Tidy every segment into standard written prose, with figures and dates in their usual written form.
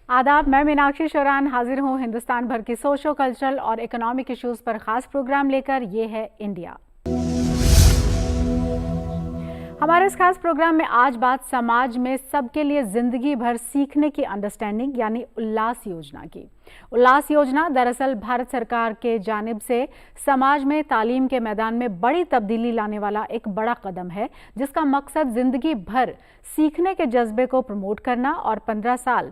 आदाब, मैं मीनाक्षी शोरान हाजिर हूँ हिंदुस्तान भर की सोशो कल्चरल और इकोनॉमिक इश्यूज पर खास प्रोग्राम लेकर। ये है इंडिया। हमारे इस खास प्रोग्राम में आज बात समाज में सबके लिए जिंदगी भर सीखने की अंडरस्टैंडिंग यानी उल्लास योजना की। उल्लास योजना दरअसल भारत सरकार के जानिब से समाज में तालीम के मैदान में बड़ी तब्दीली लाने वाला एक बड़ा कदम है, जिसका मकसद जिंदगी भर सीखने के जज्बे को प्रमोट करना और 15 साल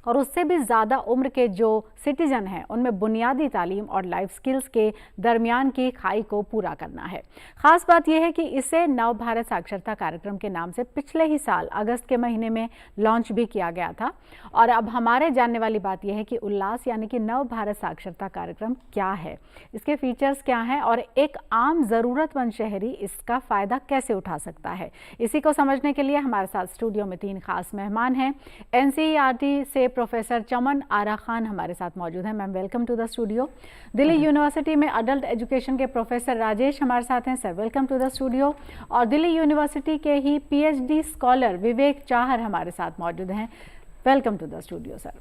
और उससे भी ज़्यादा उम्र के जो सिटीजन हैं उनमें बुनियादी तालीम और लाइफ स्किल्स के दरमियान की खाई को पूरा करना है। ख़ास बात यह है कि इसे नव भारत साक्षरता कार्यक्रम के नाम से पिछले ही साल अगस्त के महीने में लॉन्च भी किया गया था। और अब हमारे जानने वाली बात यह है कि उल्लास यानी कि नव भारत साक्षरता कार्यक्रम क्या है, इसके फीचर्स क्या हैं और एक आम ज़रूरतमंद शहरी इसका फ़ायदा कैसे उठा सकता है। इसी को समझने के लिए हमारे साथ स्टूडियो में 3 खास मेहमान हैं। NCERT से प्रोफेसर चमन आरा खान हमारे साथ मौजूद हैं। Ma'am, welcome to the studio. Delhi university में अडल्ट एजुकेशन के प्रोफेसर राजेश हमारे साथ हैं। Sir, welcome to the studio. और दिल्ली यूनिवर्सिटी के ही PhD स्कॉलर विवेक चाहर हमारे साथ मौजूद हैं। Welcome to the studio sir.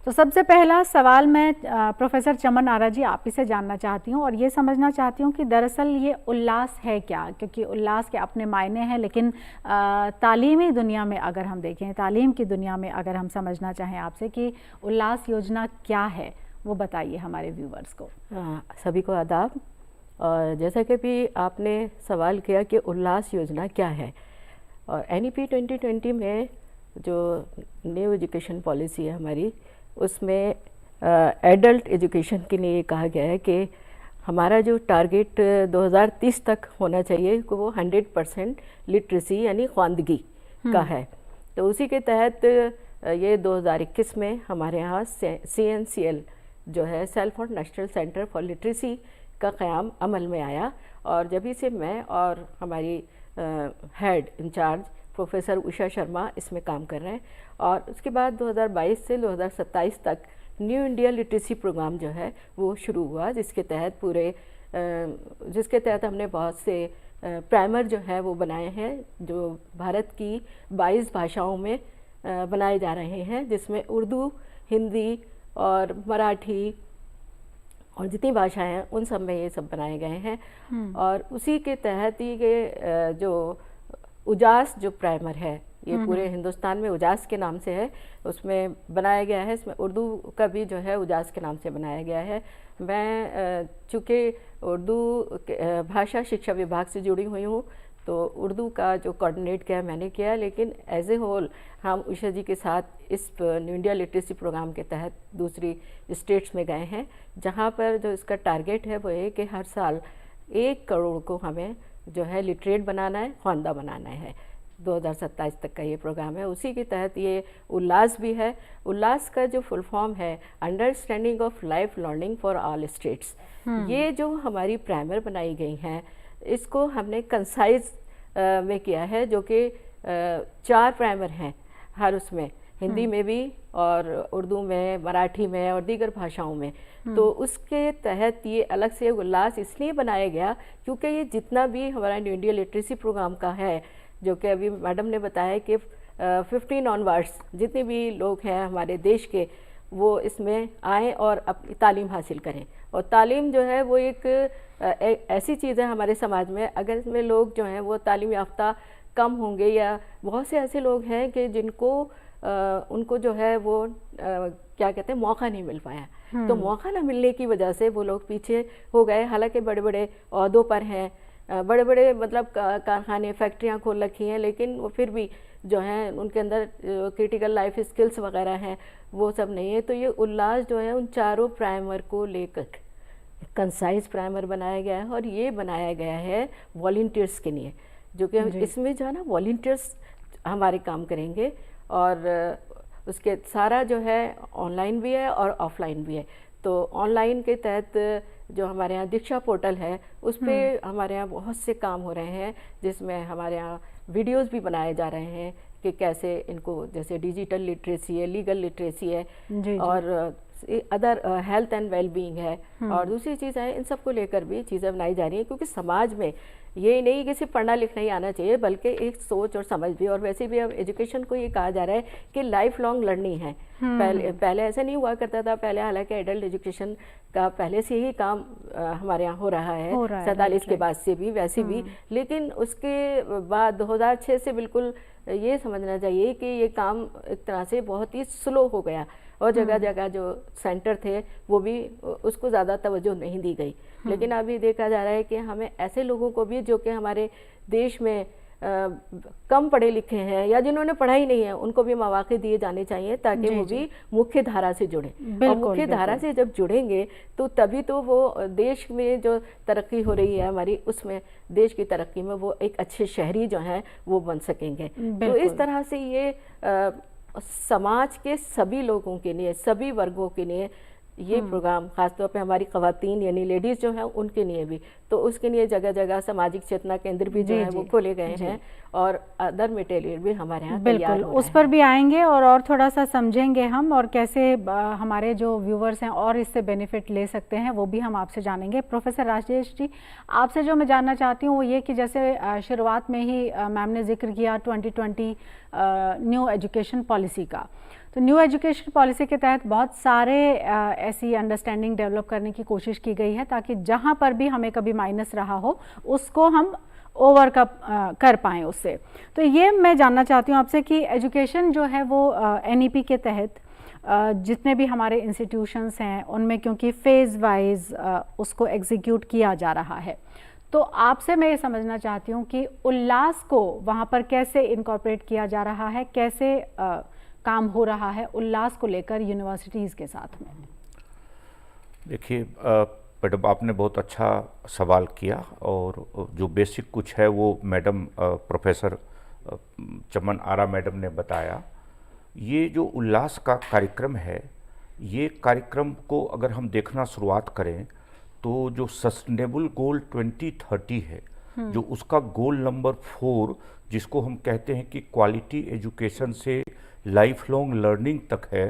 तो सबसे पहला सवाल मैं प्रोफेसर चमन आरा जी आप ही से जानना चाहती हूँ और ये समझना चाहती हूँ कि दरअसल ये उल्लास है क्या, क्योंकि उल्लास के अपने मायने हैं, लेकिन तालीमी दुनिया में अगर हम देखें, तालीम की दुनिया में अगर हम समझना चाहें आपसे कि उल्लास योजना क्या है, वो बताइए हमारे व्यूवर्स को। सभी को आदाब। और जैसा कि भी आपने सवाल किया कि उल्लास योजना क्या है, और NEP 2020 में जो न्यू एजुकेशन पॉलिसी है हमारी, उसमें एडल्ट एजुकेशन के लिए कहा गया है कि हमारा जो टारगेट 2030 तक होना चाहिए कि वो 100% लिटरेसी यानी ख्वानदगी का है। तो उसी के तहत ये 2021 में हमारे यहाँ CNCL जो है सेल्फ और नेशनल सेंटर फॉर लिटरेसी का क़याम अमल में आया। और जब से मैं और हमारी head in charge professor Usha Sharma इसमें काम कर रहे हैं। और उसके बाद 2022 से 2027 तक न्यू इंडिया लिटरेसी प्रोग्राम जो है वो शुरू हुआ, जिसके तहत हमने बहुत से प्राइमर जो है वो बनाए हैं, जो भारत की 22 भाषाओं में बनाए जा रहे हैं, जिसमें उर्दू, हिंदी और मराठी और जितनी भाषाएं हैं उन सब में ये सब बनाए गए हैं। और उसी के तहत ही ये जो उजास जो प्राइमर है, ये पूरे हिंदुस्तान में उजास के नाम से है, उसमें बनाया गया है। इसमें उर्दू का भी जो है उजास के नाम से बनाया गया है। मैं चूँकि उर्दू भाषा शिक्षा विभाग से जुड़ी हुई हूँ, तो उर्दू का जो कोऑर्डिनेट किया मैंने किया, लेकिन एज ए होल हम उषा जी के साथ इस न्यू इंडिया लिटरेसी प्रोग्राम के तहत दूसरी स्टेट्स में गए हैं, जहाँ पर जो इसका टारगेट है वो है कि हर साल 1 करोड़ को हमें जो है लिटरेट बनाना है, ख्वानदा बनाना है। 2027 तक का ये प्रोग्राम है। उसी के तहत ये उल्लास भी है। उल्लास का जो फुल फॉर्म है understanding of life learning for all states. ये जो हमारी प्राइमर बनाई गई हैं, इसको हमने कंसाइज में किया है, जो कि 4 प्राइमर हैं हर उसमें, हिंदी में भी और उर्दू में, मराठी में और दीगर भाषाओं में। तो उसके तहत ये अलग से उल्लास इसलिए बनाया गया क्योंकि ये जितना भी हमारा न्यू इंडिया लिटरेसी प्रोग्राम का है, जो कि अभी मैडम ने बताया कि 15 ऑनवर्ड्स जितने भी लोग हैं हमारे देश के, वो इसमें आएँ और अपनी तालीम हासिल करें। और तालीम जो है वो एक ऐसी चीज़ है हमारे समाज में, अगर इसमें लोग जो हैं वो तालीम याफ्ता कम होंगे, या बहुत से ऐसे लोग हैं कि जिनको उनको जो है वो क्या कहते हैं, मौका नहीं मिल पाया। तो मौका ना मिलने की वजह से वो लोग पीछे हो गए। हालांकि बड़े बड़े ओहदों पर हैं, बड़े बड़े मतलब कारखाने, फैक्ट्रियां खोल रखी हैं, लेकिन वो फिर भी जो हैं उनके अंदर क्रिटिकल लाइफ स्किल्स वगैरह हैं, वो सब नहीं है। तो ये उल्लास जो है उन चारों प्राइमर को लेकर कंसाइज प्राइमर बनाया गया है। और ये बनाया गया है वॉलंटियर्स के लिए, जो कि इसमें जो है ना वॉलंटियर्स हमारे काम करेंगे। और उसके सारा जो है ऑनलाइन भी है और ऑफलाइन भी है। तो ऑनलाइन के तहत जो हमारे यहाँ दीक्षा पोर्टल है, उस पर हमारे यहाँ बहुत से काम हो रहे हैं, जिसमें हमारे यहाँ वीडियोस भी बनाए जा रहे हैं कि कैसे इनको, जैसे डिजिटल लिटरेसी है, लीगल लिटरेसी है, और अदर हेल्थ एंड वेलबींग है, और दूसरी चीज़ है, इन सबको लेकर भी चीज़ें बनाई जा रही हैं, क्योंकि समाज में ये नहीं कि सिर्फ पढ़ना लिखना ही आना चाहिए, बल्कि एक सोच और समझ भी। और वैसे भी अब एजुकेशन को ये कहा जा रहा है कि लाइफ लॉन्ग लर्निंग है। पहले ऐसा नहीं हुआ करता था। पहले हालांकि एडल्ट एजुकेशन का पहले से ही काम हमारे यहाँ हो रहा है 47 के बाद से भी, वैसे भी। लेकिन उसके बाद 2006 से बिल्कुल ये समझना चाहिए कि ये काम एक तरह से बहुत ही स्लो हो गया, और जगह जगह जो सेंटर थे वो भी उसको ज़्यादा तवज्जो नहीं दी गई। लेकिन अभी देखा जा रहा है कि हमें ऐसे लोगों को भी जो कि हमारे देश में कम पढ़े लिखे हैं या जिन्होंने पढ़ा ही नहीं है, उनको भी मौके दिए जाने चाहिए, ताकि वो भी मुख्य धारा से जुड़े। और मुख्य धारा से जब जुड़ेंगे तो तभी तो वो देश में जो तरक्की हो रही है हमारी, उसमें देश की तरक्की में वो एक अच्छे शहरी जो हैं वो बन सकेंगे। तो इस तरह से ये समाज के सभी लोगों के लिए, सभी वर्गों के लिए ये प्रोग्राम, खासतौर पे हमारी ख़वातीन यानी लेडीज़ जो हैं उनके लिए भी, तो उसके लिए जगह जगह सामाजिक चेतना केंद्र भी जो है वो खोले गए हैं, और अदर मटेरियल भी हमारे यहाँ तैयार हो रहा है। उस पर भी आएंगे और थोड़ा सा समझेंगे हम, और कैसे हमारे जो व्यूवर्स हैं और इससे बेनिफिट ले सकते हैं वो भी हम आपसे जानेंगे। प्रोफेसर राजेश जी, आपसे जो मैं जानना चाहती हूँ वो ये कि जैसे शुरुआत में ही मैम ने जिक्र किया 2020 न्यू एजुकेशन पॉलिसी का, तो न्यू एजुकेशन पॉलिसी के तहत बहुत सारे ऐसी अंडरस्टैंडिंग डेवलप करने की कोशिश की गई है, ताकि जहाँ पर भी हमें कभी माइनस रहा हो उसको हम ओवर कर पाएँ उससे। तो ये मैं जानना चाहती हूँ आपसे कि एजुकेशन जो है वो NEP के तहत जितने भी हमारे इंस्टीट्यूशंस हैं उनमें, क्योंकि फेज़ वाइज उसको एग्जीक्यूट किया जा रहा है, तो आपसे मैं ये समझना चाहती हूँ कि उल्लास को वहाँ पर कैसे इनकॉर्पोरेट किया जा रहा है, कैसे काम हो रहा है उल्लास को लेकर यूनिवर्सिटीज़ के साथ में। देखिए मैडम, आपने बहुत अच्छा सवाल किया, और जो बेसिक कुछ है वो मैडम प्रोफेसर चमन आरा मैडम ने बताया। ये जो उल्लास का कार्यक्रम है, ये कार्यक्रम को अगर हम देखना शुरुआत करें तो जो सस्टेनेबल गोल 2030 है, जो उसका गोल नंबर 4, जिसको हम कहते हैं कि क्वालिटी एजुकेशन से लाइफ लॉन्ग लर्निंग तक है,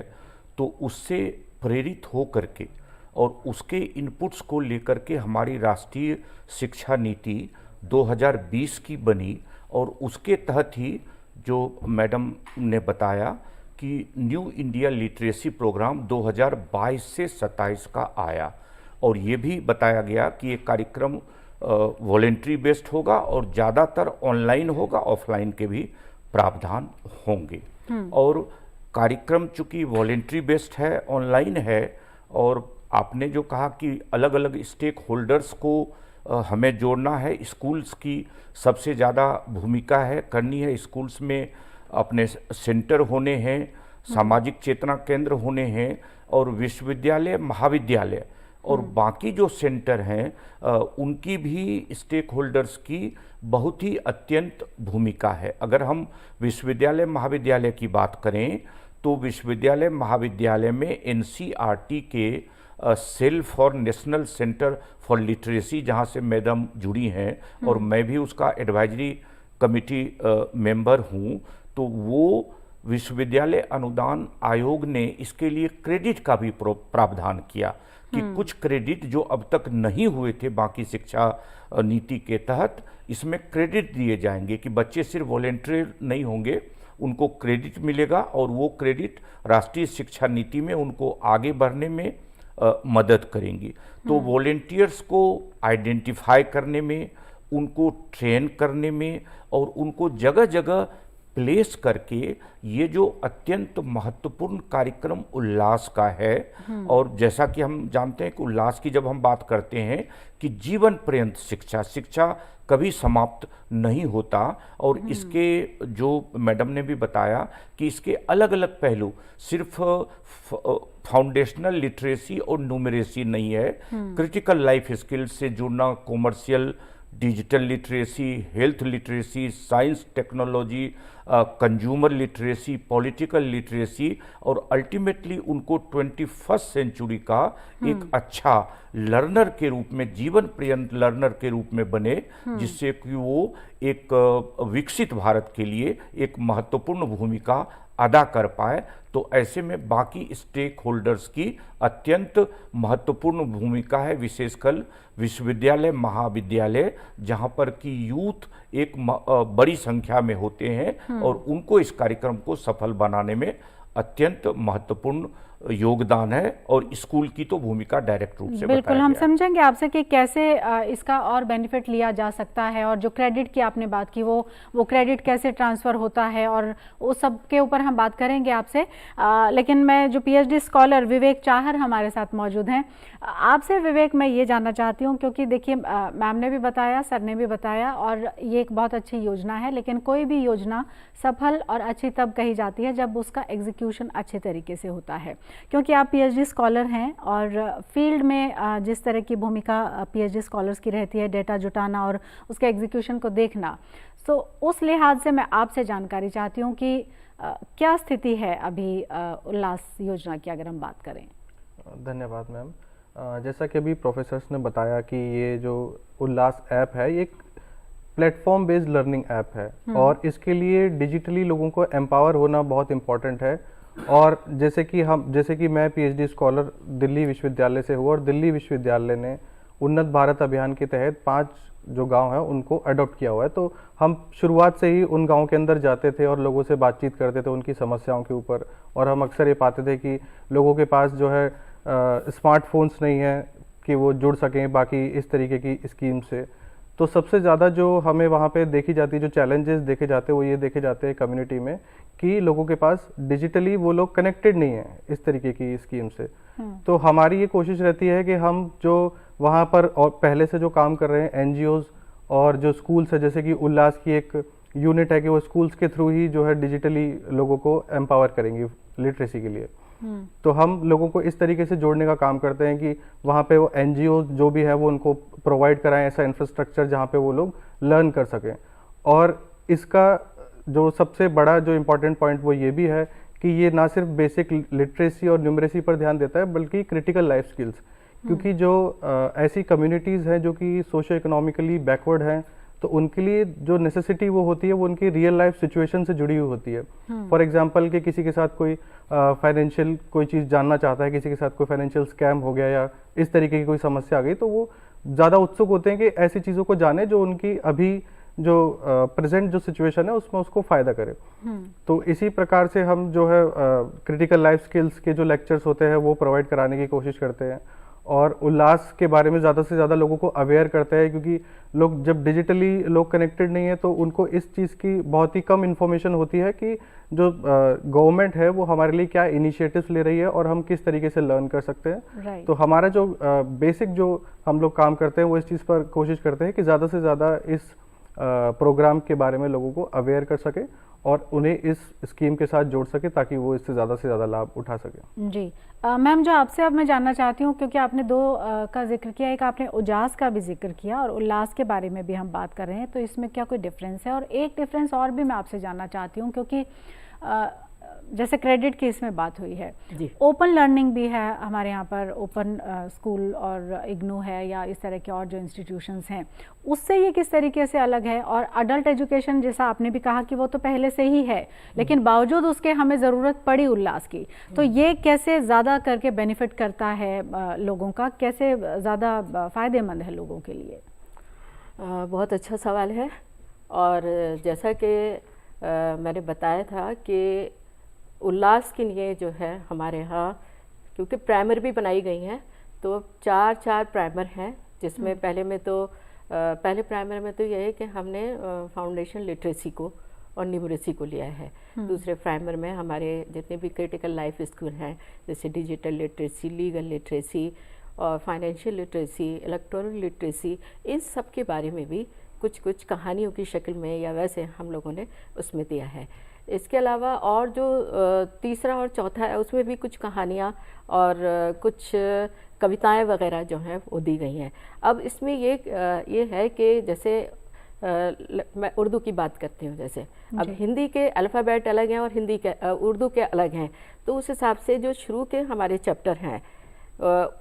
तो उससे प्रेरित हो करके और उसके इनपुट्स को लेकर के हमारी राष्ट्रीय शिक्षा नीति 2020 की बनी, और उसके तहत ही जो मैडम ने बताया कि न्यू इंडिया लिटरेसी प्रोग्राम 2022 से 27 का आया, और ये भी बताया गया कि ये कार्यक्रम वॉलेंट्री बेस्ड होगा और ज़्यादातर ऑनलाइन होगा, ऑफलाइन के भी प्रावधान होंगे। और कार्यक्रम चूँकि वॉलेंट्री बेस्ड है, ऑनलाइन है, और आपने जो कहा कि अलग अलग स्टेक होल्डर्स को हमें जोड़ना है, स्कूल्स की सबसे ज़्यादा भूमिका है करनी है। स्कूल्स में अपने सेंटर होने हैं, सामाजिक चेतना केंद्र होने हैं, और विश्वविद्यालय, महाविद्यालय और बाकी जो सेंटर हैं उनकी भी स्टेक होल्डर्स की बहुत ही अत्यंत भूमिका है। अगर हम विश्वविद्यालय महाविद्यालय की बात करें तो विश्वविद्यालय महाविद्यालय में NCERT के cell for national centre for literacy, जहाँ से मैडम जुड़ी हैं और मैं भी उसका एडवाइजरी कमेटी मेंबर हूँ, तो वो विश्वविद्यालय अनुदान आयोग ने इसके लिए क्रेडिट का भी प्रावधान किया कि कुछ क्रेडिट जो अब तक नहीं हुए थे बाकी शिक्षा नीति के तहत, इसमें क्रेडिट दिए जाएंगे कि बच्चे सिर्फ वॉलेंटरी नहीं होंगे, उनको क्रेडिट मिलेगा, और वो क्रेडिट राष्ट्रीय शिक्षा नीति में उनको आगे बढ़ने में मदद करेंगी। तो वॉलेंटियर्स को आइडेंटिफाई करने में, उनको ट्रेन करने में और उनको जगह जगह प्लेस करके ये जो अत्यंत महत्वपूर्ण कार्यक्रम उल्लास का है, और जैसा कि हम जानते हैं कि उल्लास की जब हम बात करते हैं कि जीवन पर्यंत शिक्षा कभी समाप्त नहीं होता, और इसके जो मैडम ने भी बताया कि इसके अलग अलग पहलू, सिर्फ फाउंडेशनल लिटरेसी और न्यूमरेसी नहीं है, क्रिटिकल लाइफ स्किल्स से जुड़ना, commercial, digital literacy, health literacy, science technology, consumer literacy, political literacy, और अल्टीमेटली उनको 21st सेंचुरी का एक अच्छा लर्नर के रूप में, जीवन पर्यंत लर्नर के रूप में बने, जिससे कि वो एक विकसित भारत के लिए एक महत्वपूर्ण भूमिका अदा कर पाए, तो ऐसे में बाकी स्टेक होल्डर्स की अत्यंत महत्वपूर्ण भूमिका है, विशेषकर विश्वविद्यालय, महाविद्यालय, जहां पर कि यूथ एक बड़ी संख्या में होते हैं और उनको इस कार्यक्रम को सफल बनाने में अत्यंत महत्वपूर्ण योगदान है। और स्कूल की तो भूमिका डायरेक्ट रूप से बिल्कुल हम गया। समझेंगे आपसे कि कैसे इसका और बेनिफिट लिया जा सकता है, और जो क्रेडिट की आपने बात की वो क्रेडिट कैसे ट्रांसफ़र होता है, और वो सब के ऊपर हम बात करेंगे आपसे। लेकिन मैं जो पीएचडी स्कॉलर विवेक चाहर हमारे साथ मौजूद हैं, आपसे विवेक मैं ये जानना चाहती हूँ, क्योंकि देखिए मैम ने भी बताया, सर ने भी बताया, और ये एक बहुत अच्छी योजना है, लेकिन कोई भी योजना सफल और अच्छी तब कही जाती है जब उसका एग्जीक्यूशन अच्छे तरीके से होता है। क्योंकि आप पीएचडी स्कॉलर हैं और फील्ड में जिस तरह की भूमिका पीएचडी स्कॉलर्स की रहती है, डेटा जुटाना और उसके एग्जीक्यूशन को देखना, तो उस लिहाज से मैं आपसे जानकारी चाहती हूँ कि क्या स्थिति है अभी उल्लास योजना की, अगर हम बात करें। धन्यवाद मैम। जैसा कि अभी प्रोफेसर्स ने बताया कि ये जो उल्लास ऐप है ये एक प्लेटफॉर्म बेस्ड लर्निंग ऐप है और इसके लिए डिजिटली लोगों को एम्पावर होना बहुत इम्पॉर्टेंट है। और जैसे कि मैं पीएचडी स्कॉलर दिल्ली विश्वविद्यालय से हुआ और दिल्ली विश्वविद्यालय ने उन्नत भारत अभियान के तहत 5 जो गांव हैं उनको अडॉप्ट किया हुआ है। तो हम शुरुआत से ही उन गांव के अंदर जाते थे और लोगों से बातचीत करते थे उनकी समस्याओं के ऊपर, और हम अक्सर ये पाते थे कि लोगों के पास जो है स्मार्टफोन्स नहीं है कि वो जुड़ सकें बाकी इस तरीके की स्कीम से। तो सबसे ज़्यादा जो हमें वहाँ पे देखी जाती है, जो चैलेंजेस देखे जाते हैं, वो ये देखे जाते हैं कम्युनिटी में कि लोगों के पास डिजिटली वो लोग कनेक्टेड नहीं है इस तरीके की स्कीम से। तो हमारी ये कोशिश रहती है कि हम जो वहाँ पर और पहले से जो काम कर रहे हैं एनजीओज और जो स्कूल्स है, जैसे कि उल्लास की एक यूनिट है कि वो स्कूल्स के थ्रू ही जो है डिजिटली लोगों को एम्पावर करेंगी लिटरेसी के लिए। तो हम लोगों को इस तरीके से जोड़ने का काम करते हैं कि वहाँ पे वो एनजीओ जो भी है वो उनको प्रोवाइड कराएं ऐसा इंफ्रास्ट्रक्चर जहाँ पे वो लोग लर्न कर सकें। और इसका जो सबसे बड़ा जो इम्पोर्टेंट पॉइंट वो ये भी है कि ये ना सिर्फ बेसिक लिटरेसी और न्यूमरेसी पर ध्यान देता है बल्कि क्रिटिकल लाइफ स्किल्स, क्योंकि जो ऐसी कम्युनिटीज़ हैं जो कि सोशो इकोनॉमिकली बैकवर्ड हैं, तो उनके लिए जो नेसेसिटी वो होती है वो उनकी रियल लाइफ सिचुएशन से जुड़ी हुई होती है। फॉर एग्जांपल कि किसी के साथ कोई फाइनेंशियल कोई चीज़ जानना चाहता है, किसी के साथ कोई फाइनेंशियल स्कैम हो गया या इस तरीके की कोई समस्या आ गई, तो वो ज़्यादा उत्सुक होते हैं कि ऐसी चीज़ों को जाने जो उनकी अभी जो प्रेजेंट जो सिचुएशन है उसमें उसको फ़ायदा करे। तो इसी प्रकार से हम जो है क्रिटिकल लाइफ स्किल्स के जो लेक्चर्स होते हैं वो प्रोवाइड कराने की कोशिश करते हैं और उल्लास के बारे में ज़्यादा से ज़्यादा लोगों को अवेयर करते हैं, क्योंकि लोग जब डिजिटली लोग कनेक्टेड नहीं है तो उनको इस चीज़ की बहुत ही कम इन्फॉर्मेशन होती है कि जो गवर्नमेंट है वो हमारे लिए क्या इनिशिएटिव्स ले रही है और हम किस तरीके से लर्न कर सकते हैं। तो हमारा जो बेसिक जो हम लोग काम करते हैं वो इस चीज़ पर कोशिश करते हैं कि ज़्यादा से ज़्यादा इस प्रोग्राम के बारे में लोगों को अवेयर कर सके और उन्हें इस स्कीम के साथ जोड़ सके ताकि वो इससे ज़्यादा से ज़्यादा लाभ उठा सके। जी मैम, जो आपसे अब मैं जानना चाहती हूँ, क्योंकि आपने 2 का जिक्र किया, एक आपने उजास का भी जिक्र किया और उल्लास के बारे में भी हम बात कर रहे हैं, तो इसमें क्या कोई डिफरेंस है? और एक डिफरेंस और भी मैं आपसे जानना चाहती हूँ, क्योंकि जैसे क्रेडिट की इसमें बात हुई है, ओपन लर्निंग भी है हमारे यहाँ पर, ओपन स्कूल और इग्नू है या इस तरह के और जो इंस्टीट्यूशंस हैं, उससे ये किस तरीके से अलग है? और अडल्ट एजुकेशन जैसा आपने भी कहा कि वो तो पहले से ही है, लेकिन बावजूद उसके हमें ज़रूरत पड़ी उल्लास की, तो ये कैसे ज़्यादा करके बेनिफिट करता है लोगों का, कैसे ज़्यादा फ़ायदेमंद है लोगों के लिए? बहुत अच्छा सवाल है। और जैसा कि मैंने बताया था कि उल्लास के लिए जो है हमारे यहाँ, क्योंकि प्राइमर भी बनाई गई हैं, तो 4 प्राइमर हैं, जिसमें पहले प्राइमर में तो यह है कि हमने फाउंडेशन लिटरेसी को और न्यूमरेसी को लिया है। दूसरे प्राइमर में हमारे जितने भी क्रिटिकल लाइफ स्किल हैं, जैसे डिजिटल लिटरेसी, लीगल लिटरेसी और फाइनेंशियल लिटरेसी, इलेक्ट्रॉनिक लिटरेसी, इन सब के बारे में भी कुछ कहानियों की शक्ल में या वैसे हम लोगों ने उसमें दिया है। इसके अलावा और जो तीसरा और चौथा है उसमें भी कुछ कहानियाँ और कुछ कविताएं वगैरह जो हैं वो दी गई हैं। अब इसमें ये है कि जैसे मैं उर्दू की बात करती हूँ, जैसे अब हिंदी के अल्फ़ाबेट अलग हैं और उर्दू के अलग हैं, तो उस हिसाब से जो शुरू के हमारे चैप्टर हैं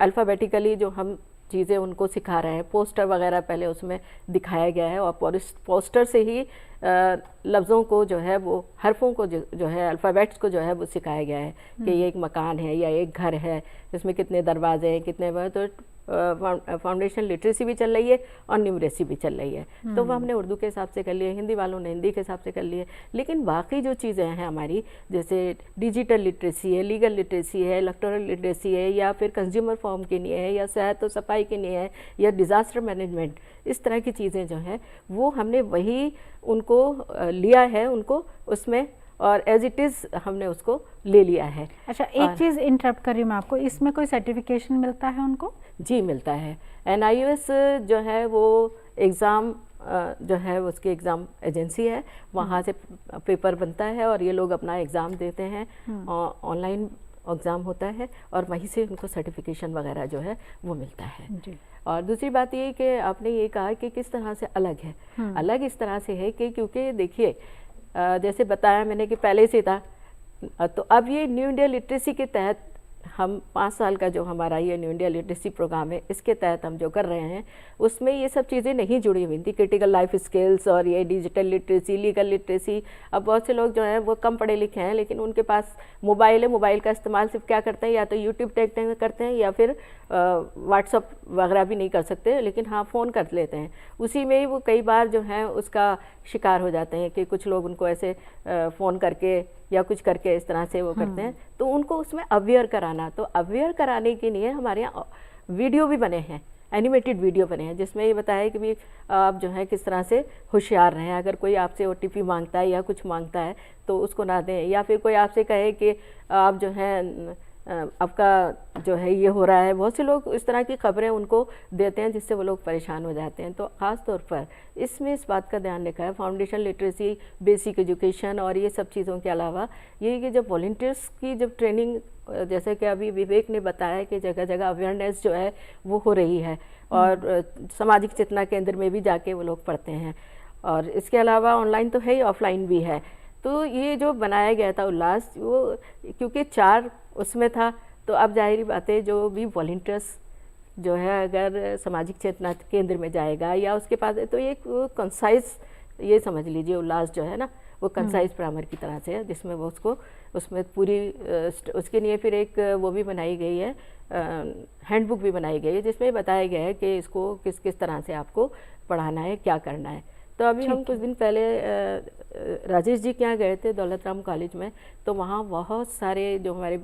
अल्फ़ाबेटिकली जो हम चीज़ें उनको सिखा रहे हैं, पोस्टर वगैरह पहले उसमें दिखाया गया है और पोस्टर से ही लफ्ज़ों को जो है वो हरफों को जो है अल्फ़ाबेट्स को जो है वो सिखाया गया है कि ये एक मकान है या एक घर है, इसमें कितने दरवाजे हैं, कितने, तो फाउंडेशन लिटरेसी भी चल रही है और न्यूमरेसी भी चल रही है। तो वो हमने उर्दू के हिसाब से कर लिए, हिंदी वालों ने हिंदी के हिसाब से कर लिए। लेकिन बाकी जो चीज़ें हैं हमारी, जैसे डिजिटल लिटरेसी है, लीगल लिटरेसी है, इलेक्टोरल लिटरेसी है, या फिर कंज्यूमर फॉर्म के लिए है, या सेहत और सफाई के लिए है, या डिज़ास्टर मैनेजमेंट, इस तरह की चीज़ें जो हैं वो हमने वही उनको लिया है, उनको उसमें और एज इट इज़ हमने उसको ले लिया है। अच्छा, एक चीज़ इंटरप्ट कर रही हूँ मैं आपको, इसमें कोई सर्टिफिकेशन मिलता है उनको? जी मिलता है। NIOS जो है वो एग्ज़ाम जो है उसकी एग्ज़ाम एजेंसी है, वहाँ से पेपर बनता है और ये लोग अपना एग्ज़ाम देते हैं, ऑनलाइन एग्ज़ाम होता है और वहीं से उनको सर्टिफिकेशन वगैरह जो है वो मिलता है जी। और दूसरी बात ये कि आपने ये कहा कि किस तरह से अलग है। अलग इस तरह से है कि क्योंकि देखिए जैसे बताया मैंने कि पहले से था, तो अब ये न्यू इंडिया लिटरेसी के तहत हम 5 साल का जो हमारा ये न्यू इंडिया लिटरेसी प्रोग्राम है, इसके तहत हम जो कर रहे हैं उसमें ये सब चीज़ें नहीं जुड़ी हुई थी, क्रिटिकल लाइफ स्किल्स और ये डिजिटल लिटरेसी, लीगल लिटरेसी। अब बहुत से लोग जो हैं वो कम पढ़े लिखे हैं, लेकिन उनके पास मोबाइल है, मोबाइल का इस्तेमाल सिर्फ क्या करते हैं, या तो यूट्यूब करते हैं या फिर व्हाट्सअप वगैरह भी नहीं कर सकते, लेकिन हाँ फ़ोन कर लेते हैं। उसी में ही वो कई बार जो है उसका शिकार हो जाते हैं कि कुछ लोग उनको ऐसे फ़ोन करके या कुछ करके इस तरह से वो करते हैं। तो उनको उसमें अवेयर कराना, तो अवेयर कराने के लिए हमारे यहाँ वीडियो भी बने हैं, एनिमेटेड वीडियो बने हैं, जिसमें ये बताया कि भी आप जो है किस तरह से होशियार रहें। अगर कोई आपसे OTP मांगता है या कुछ मांगता है तो उसको ना दें, या फिर कोई आपसे कहे कि आप जो है आपका जो है ये हो रहा है। बहुत से लोग इस तरह की खबरें उनको देते हैं जिससे वो लोग परेशान हो जाते हैं। तो ख़ास तौर पर इसमें इस बात का ध्यान रखा है, फाउंडेशन लिटरेसी, बेसिक एजुकेशन और ये सब चीज़ों के अलावा ये कि जब वॉलंटियर्स की जब ट्रेनिंग, जैसे कि अभी विवेक ने बताया कि जगह जगह अवेयरनेस जो है वो हो रही है और सामाजिक चेतना केंद्र में भी जाके वो लोग पढ़ते हैं। और इसके अलावा ऑनलाइन तो है ही, ऑफलाइन भी है। तो ये जो बनाया गया था उल्लास, वो क्योंकि 4 उसमें था, तो अब जाहिर बात है जो भी वॉलंटियर्स जो है अगर सामाजिक चेतना केंद्र में जाएगा या उसके पास, तो एक कंसाइज, ये समझ लीजिए उल्लास जो है ना वो कंसाइज प्राइमर की तरह से है, जिसमें वो उसको उसमें पूरी उसके लिए फिर एक वो भी बनाई गई है, हैंडबुक भी बनाई गई है, जिसमें बताया गया है कि इसको किस किस तरह से आपको पढ़ाना है, क्या करना है। तो अभी हम कुछ दिन पहले राजेश जी के यहाँ गए थे दौलत राम कॉलेज में, तो वहाँ बहुत सारे जो हमारे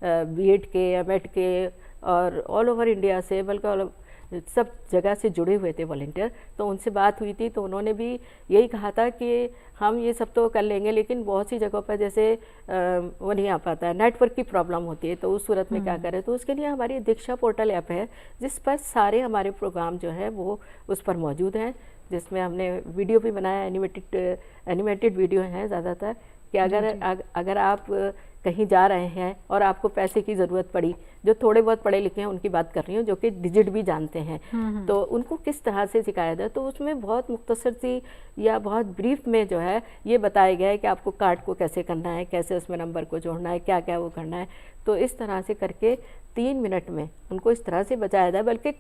B.Ed के, M.Ed के और ऑल ओवर इंडिया से, बल्कि सब जगह से जुड़े हुए थे वॉलंटियर। तो उनसे बात हुई थी तो उन्होंने भी यही कहा था कि हम ये सब तो कर लेंगे, लेकिन बहुत सी जगहों पर जैसे वो नहीं आ पाता है, नेटवर्क की प्रॉब्लम होती है, तो उस सूरत में क्या करें। तो उसके लिए हमारी दीक्षा पोर्टल ऐप है जिस पर सारे हमारे प्रोग्राम जो है वो उस पर मौजूद हैं, जिसमें हमने वीडियो भी बनाया, एनिमेटेड वीडियो हैं ज़्यादातर, कि अगर आप कहीं जा रहे हैं और आपको पैसे की ज़रूरत पड़ी, जो थोड़े बहुत पढ़े लिखे हैं उनकी बात कर रही हूँ, जो कि डिजिट भी जानते हैं, तो उनको किस तरह से सिखाया जाए। तो उसमें बहुत मुख्तसर सी या बहुत ब्रीफ में जो है ये बताया गया है कि आपको कार्ड को कैसे करना है, कैसे उसमें नंबर को जोड़ना है, क्या क्या वो करना है। तो इस तरह से करके 3 मिनट में उनको इस तरह से बचाया जाए, बल्कि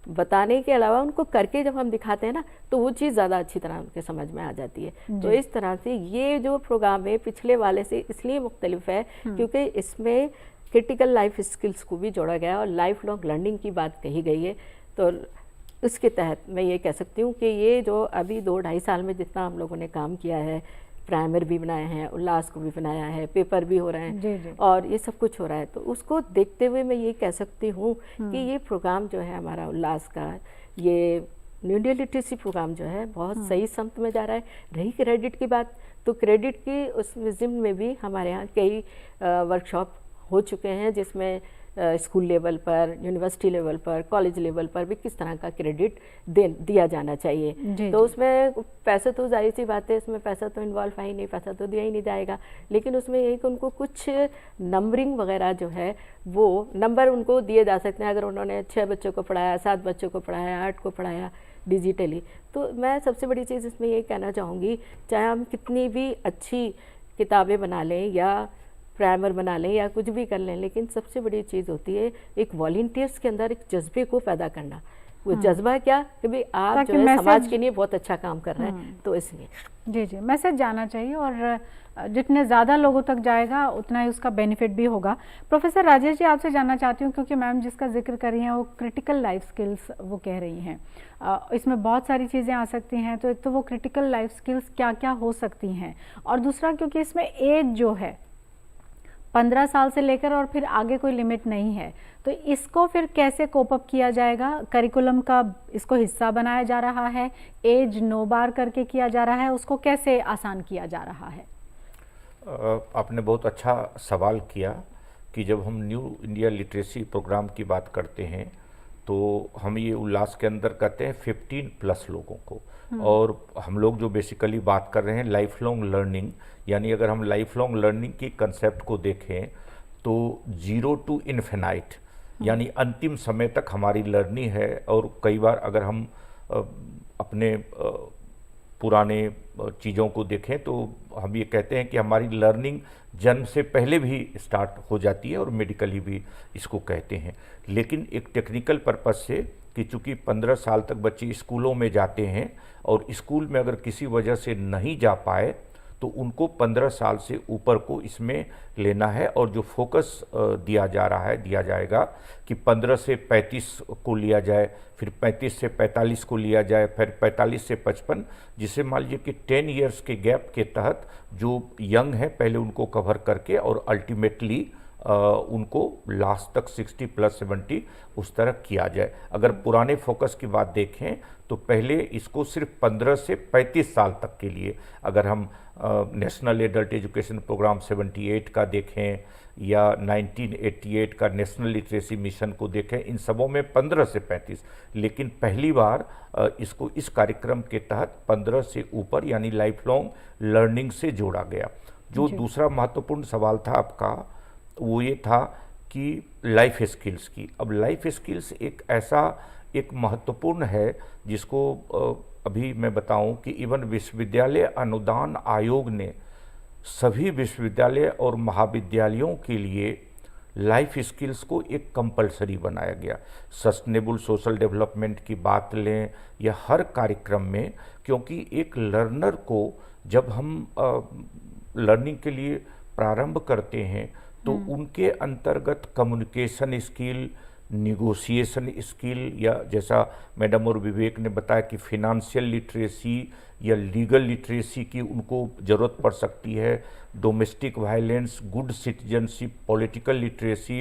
बताने के अलावा उनको करके जब हम दिखाते हैं ना तो वो चीज़ ज़्यादा अच्छी तरह उनके समझ में आ जाती है। तो इस तरह से ये जो प्रोग्राम है पिछले वाले से इसलिए मुख्तलिफ है क्योंकि इसमें क्रिटिकल लाइफ स्किल्स को भी जोड़ा गया और लाइफ लॉन्ग लर्निंग की बात कही गई है। तो इसके तहत मैं ये कह सकती हूँ कि ये जो अभी 2-2.5 साल में जितना हम लोगों ने काम किया है, प्राइमर भी बनाए हैं, उल्लास को भी बनाया है, पेपर भी हो रहे हैं, जी। और ये सब कुछ हो रहा है, तो उसको देखते हुए मैं ये कह सकती हूँ कि ये प्रोग्राम जो है हमारा उल्लास का, ये न्यू इंडिया लिटरेसी प्रोग्राम जो है बहुत सही समत में जा रहा है। रही क्रेडिट की बात, तो क्रेडिट की उस ज़िम्न में भी हमारे यहाँ कई वर्कशॉप हो चुके हैं, जिसमें स्कूल लेवल पर, यूनिवर्सिटी लेवल पर, कॉलेज लेवल पर भी किस तरह का क्रेडिट दिया जाना चाहिए। तो उसमें पैसा तो जाहिर सी बात है, इसमें पैसा तो इन्वॉल्व है ही नहीं, पैसा तो दिया ही नहीं जाएगा, लेकिन उसमें एक उनको कुछ नंबरिंग वगैरह जो है वो नंबर उनको दिए जा सकते हैं। अगर उन्होंने 6 बच्चों को पढ़ाया, 7 बच्चों को पढ़ाया, 8 को पढ़ाया डिजिटली, तो मैं सबसे बड़ी चीज़ इसमें ये कहना चाहूँगी, चाहे हम कितनी भी अच्छी किताबें बना लें या प्राइमर बना लें या कुछ भी कर लें, लेकिन सबसे बड़ी चीज़ होती है एक वॉलंटियर्स के अंदर एक जज्बे को पैदा करना। वो जज्बा क्या कि भाई आप ताकि जो है मैसेज- समाज के लिए बहुत अच्छा काम कर रहे हैं, तो इसलिए जी जी, मैसेज जाना चाहिए और जितने ज़्यादा लोगों तक जाएगा उतना ही उसका बेनिफिट भी होगा। प्रोफेसर राजेश जी, आपसे जानना चाहती हूँ, क्योंकि मैम जिसका जिक्र कर रही हैं वो क्रिटिकल लाइफ स्किल्स वो कह रही हैं, इसमें बहुत सारी चीज़ें आ सकती हैं। तो एक तो वो क्रिटिकल लाइफ स्किल्स क्या क्या हो सकती हैं, और दूसरा क्योंकि इसमें एज जो है 15 साल से लेकर और फिर आगे कोई लिमिट नहीं है, तो इसको फिर कैसे कोप अप किया जाएगा? करिकुलम का इसको हिस्सा बनाया जा रहा है, एज 9 बार करके किया जा रहा है, उसको कैसे आसान किया जा रहा है? आपने बहुत अच्छा सवाल किया कि जब हम न्यू इंडिया लिटरेसी प्रोग्राम की बात करते हैं तो हम ये उल्लास के अंदर कहते हैं 15+ लोगों को, और हम लोग जो बेसिकली बात कर रहे हैं लाइफ लॉन्ग लर्निंग, यानी अगर हम लाइफ लॉन्ग लर्निंग की कंसेप्ट को देखें तो 0 to इन्फिनाइट, यानी अंतिम समय तक हमारी लर्निंग है। और कई बार अगर हम अपने पुराने चीज़ों को देखें तो हम ये कहते हैं कि हमारी लर्निंग जन्म से पहले भी स्टार्ट हो जाती है, और मेडिकली भी इसको कहते हैं। लेकिन एक टेक्निकल पर्पस से कि चूँकि 15 साल तक बच्चे स्कूलों में जाते हैं और स्कूल में अगर किसी वजह से नहीं जा पाए तो उनको 15 साल से ऊपर को इसमें लेना है। और जो फोकस दिया जाएगा कि 15 से 35 को लिया जाए, फिर 35 से 45 को लिया जाए, फिर 45 से 55, जिसे मान लीजिए कि 10 इयर्स के गैप के तहत जो यंग है पहले उनको कवर करके और अल्टीमेटली उनको लास्ट तक 60+70 उस तरह किया जाए। अगर पुराने फोकस की बात देखें तो पहले इसको सिर्फ 15 से 35 साल तक के लिए, अगर हम नेशनल एडल्ट एजुकेशन प्रोग्राम 78 का देखें या 1988 का नेशनल लिटरेसी मिशन को देखें, इन सबों में 15 से 35, लेकिन पहली बार इसको इस कार्यक्रम के तहत 15 से ऊपर यानी लाइफ लॉन्ग लर्निंग से जोड़ा गया। जो दूसरा महत्वपूर्ण सवाल था आपका वो ये था कि लाइफ स्किल्स की। अब लाइफ स्किल्स एक महत्वपूर्ण है जिसको अभी मैं बताऊं कि इवन विश्वविद्यालय अनुदान आयोग ने सभी विश्वविद्यालय और महाविद्यालयों के लिए लाइफ स्किल्स को एक कंपलसरी बनाया गया। सस्टेनेबल सोशल डेवलपमेंट की बात लें या हर कार्यक्रम में, क्योंकि एक लर्नर को जब हम लर्निंग के लिए प्रारंभ करते हैं तो उनके अंतर्गत कम्युनिकेशन स्किल, निगोशिएशन स्किल, या जैसा मैडम और विवेक ने बताया कि फिनेंशियल लिटरेसी या लीगल लिटरेसी की उनको ज़रूरत पड़ सकती है, domestic violence, good citizenship, political literacy,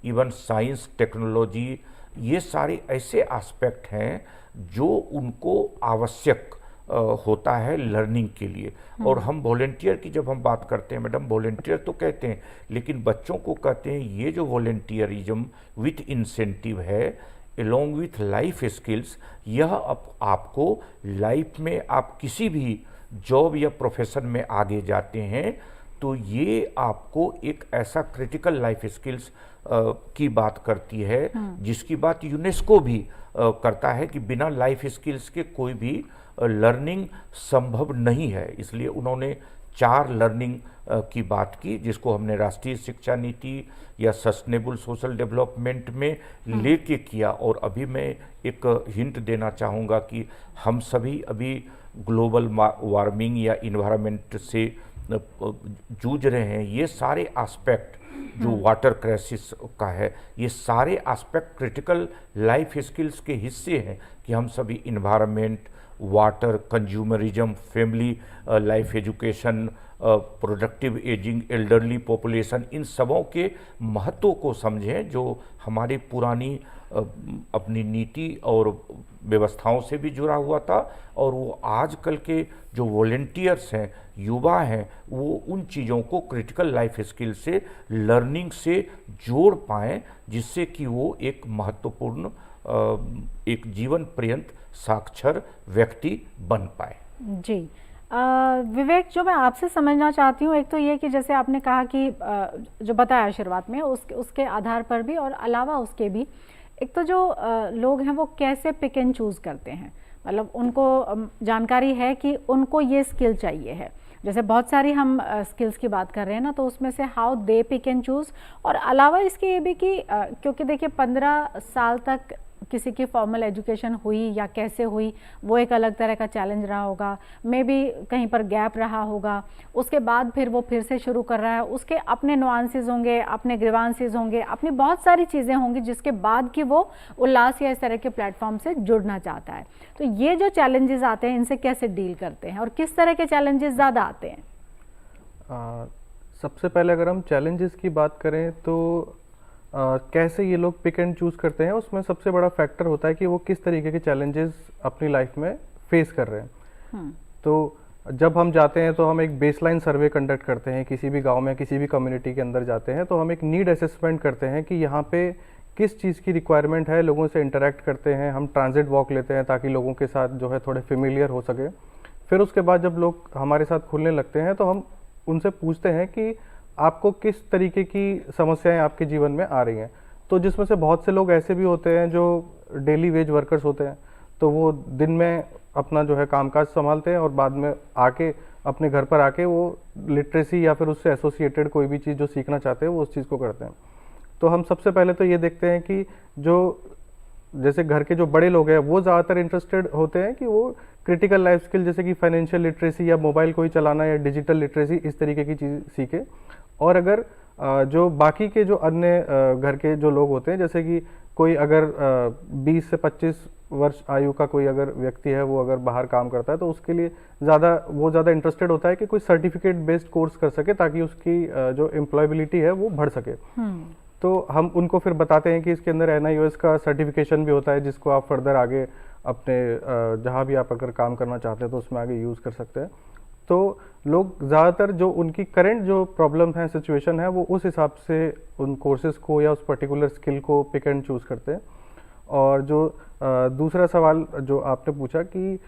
even science technology, ये सारे ऐसे एस्पेक्ट हैं जो उनको आवश्यक होता है लर्निंग के लिए। और हम वॉलेंटियर की जब हम बात करते हैं मैडम, वॉलेंटियर तो कहते हैं लेकिन बच्चों को कहते हैं ये जो वॉलेंटियरिज्म विथ इंसेंटिव है एलोंग विथ लाइफ स्किल्स, यह आपको लाइफ में आप किसी भी जॉब या प्रोफेशन में आगे जाते हैं तो ये आपको एक ऐसा क्रिटिकल लाइफ स्किल्स की बात करती है जिसकी बात यूनेस्को भी करता है कि बिना लाइफ स्किल्स के कोई भी लर्निंग संभव नहीं है। इसलिए उन्होंने 4 लर्निंग की बात की जिसको हमने राष्ट्रीय शिक्षा नीति या सस्टेनेबल सोशल डेवलपमेंट में लेके किया। और अभी मैं एक हिंट देना चाहूँगा कि हम सभी अभी ग्लोबल वार्मिंग या इन्वायरमेंट से जूझ रहे हैं। ये सारे एस्पेक्ट जो वाटर क्राइसिस का है, ये सारे एस्पेक्ट क्रिटिकल लाइफ स्किल्स के हिस्से हैं कि हम सभी environment, water, consumerism, family life education, productive ageing, elderly population, इन सबों के महत्व को समझें जो हमारी पुरानी अपनी नीति और व्यवस्थाओं से भी जुड़ा हुआ था। और वो आजकल के जो वॉलेंटियर्स हैं, युवा हैं, वो उन चीज़ों को क्रिटिकल लाइफ स्किल से लर्निंग से जोड़ पाएँ जिससे कि वो एक महत्वपूर्ण एक जीवन पर्यंत साक्षर व्यक्ति बन पाए। जी विवेक, जो मैं आपसे समझना चाहती हूँ, एक तो ये कि जैसे आपने कहा कि जो बताया शुरुआत में उसके आधार पर भी और अलावा उसके भी, एक तो जो लोग हैं वो कैसे पिक एंड चूज़ करते हैं, मतलब उनको जानकारी है कि उनको ये स्किल चाहिए है। जैसे बहुत सारी हम स्किल्स की बात कर रहे हैं ना, तो उसमें से how they pick and choose, और अलावा इसके ये भी कि क्योंकि देखिए 15 साल तक किसी की फॉर्मल एजुकेशन हुई या कैसे हुई, वो एक अलग तरह का चैलेंज रहा होगा। मे बी कहीं पर गैप रहा होगा, उसके बाद फिर वो फिर से शुरू कर रहा है, उसके अपने नुआंसेस होंगे, अपने ग्रीवांसेस होंगे, अपनी बहुत सारी चीज़ें होंगी जिसके बाद कि वो उल्लास या इस तरह के प्लेटफॉर्म से जुड़ना चाहता है। तो ये जो चैलेंजेस आते हैं, इनसे कैसे डील करते हैं और किस तरह के चैलेंजेस ज़्यादा आते हैं? सबसे पहले अगर हम चैलेंजेस की बात करें तो कैसे ये लोग पिक एंड चूज़ करते हैं, उसमें सबसे बड़ा फैक्टर होता है कि वो किस तरीके के चैलेंजेस अपनी लाइफ में फेस कर रहे हैं। तो जब हम जाते हैं तो हम एक बेसलाइन सर्वे कंडक्ट करते हैं, किसी भी गांव में किसी भी कम्युनिटी के अंदर जाते हैं तो हम एक नीड असेसमेंट करते हैं कि यहाँ पे किस चीज़ की रिक्वायरमेंट है, लोगों से इंटरेक्ट करते हैं, हम ट्रांजिट वॉक लेते हैं ताकि लोगों के साथ जो है थोड़े फेमिलियर हो सके। फिर उसके बाद जब लोग हमारे साथ खुलने लगते हैं तो हम उनसे पूछते हैं कि आपको किस तरीके की समस्याएं आपके जीवन में आ रही हैं। तो जिसमें से बहुत से लोग ऐसे भी होते हैं जो डेली वेज वर्कर्स होते हैं, तो वो दिन में अपना जो है कामकाज संभालते हैं और बाद में आके अपने घर पर आके वो लिटरेसी या फिर उससे एसोसिएटेड कोई भी चीज़ जो सीखना चाहते हैं वो उस चीज़ को करते हैं। तो हम सबसे पहले तो ये देखते हैं कि जो जैसे घर के जो बड़े लोग हैं वो ज़्यादातर इंटरेस्टेड होते हैं कि वो क्रिटिकल लाइफ स्किल जैसे कि फाइनेंशियल लिटरेसी या मोबाइल कोई चलाना या डिजिटल लिटरेसी इस तरीके की चीज़ सीखे। और अगर जो बाकी के जो अन्य घर के जो लोग होते हैं, जैसे कि कोई अगर 20 से 25 वर्ष आयु का कोई अगर व्यक्ति है, वो अगर बाहर काम करता है तो उसके लिए ज़्यादा इंटरेस्टेड होता है कि कोई सर्टिफिकेट बेस्ड कोर्स कर सके ताकि उसकी जो एम्प्लॉयबिलिटी है वो बढ़ सके। तो हम उनको फिर बताते हैं कि इसके अंदर NIOS का सर्टिफिकेशन भी होता है जिसको आप फर्दर आगे अपने जहाँ भी आप अगर काम करना चाहते हैं तो उसमें आगे यूज़ कर सकते हैं। तो लोग ज़्यादातर जो उनकी करंट जो प्रॉब्लम है, सिचुएशन है, वो उस हिसाब से उन कोर्सेज़ को या उस पर्टिकुलर स्किल को पिक एंड चूज़ करते हैं। और जो दूसरा सवाल जो आपने पूछा कि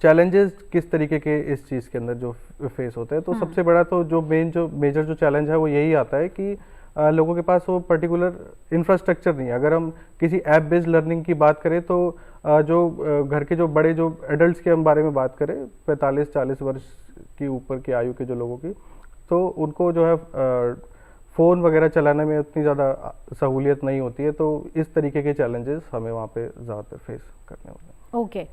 चैलेंजेस किस तरीके के इस चीज़ के अंदर जो फेस होते हैं, तो सबसे बड़ा तो जो मेजर जो चैलेंज है वो यही आता है कि लोगों के पास वो पर्टिकुलर इंफ्रास्ट्रक्चर नहीं है। अगर हम किसी ऐप बेस्ड लर्निंग की बात करें तो जो घर के जो बड़े जो एडल्ट्स के हम बारे में बात करें 45-40 वर्ष की ऊपर की आयु के जो लोगों की, तो उनको जो है फ़ोन वगैरह चलाने में उतनी ज़्यादा सहूलियत नहीं होती है। तो इस तरीके के चैलेंजेस हमें वहाँ पे ज़्यादातर फेस करने होते हैं। ओके,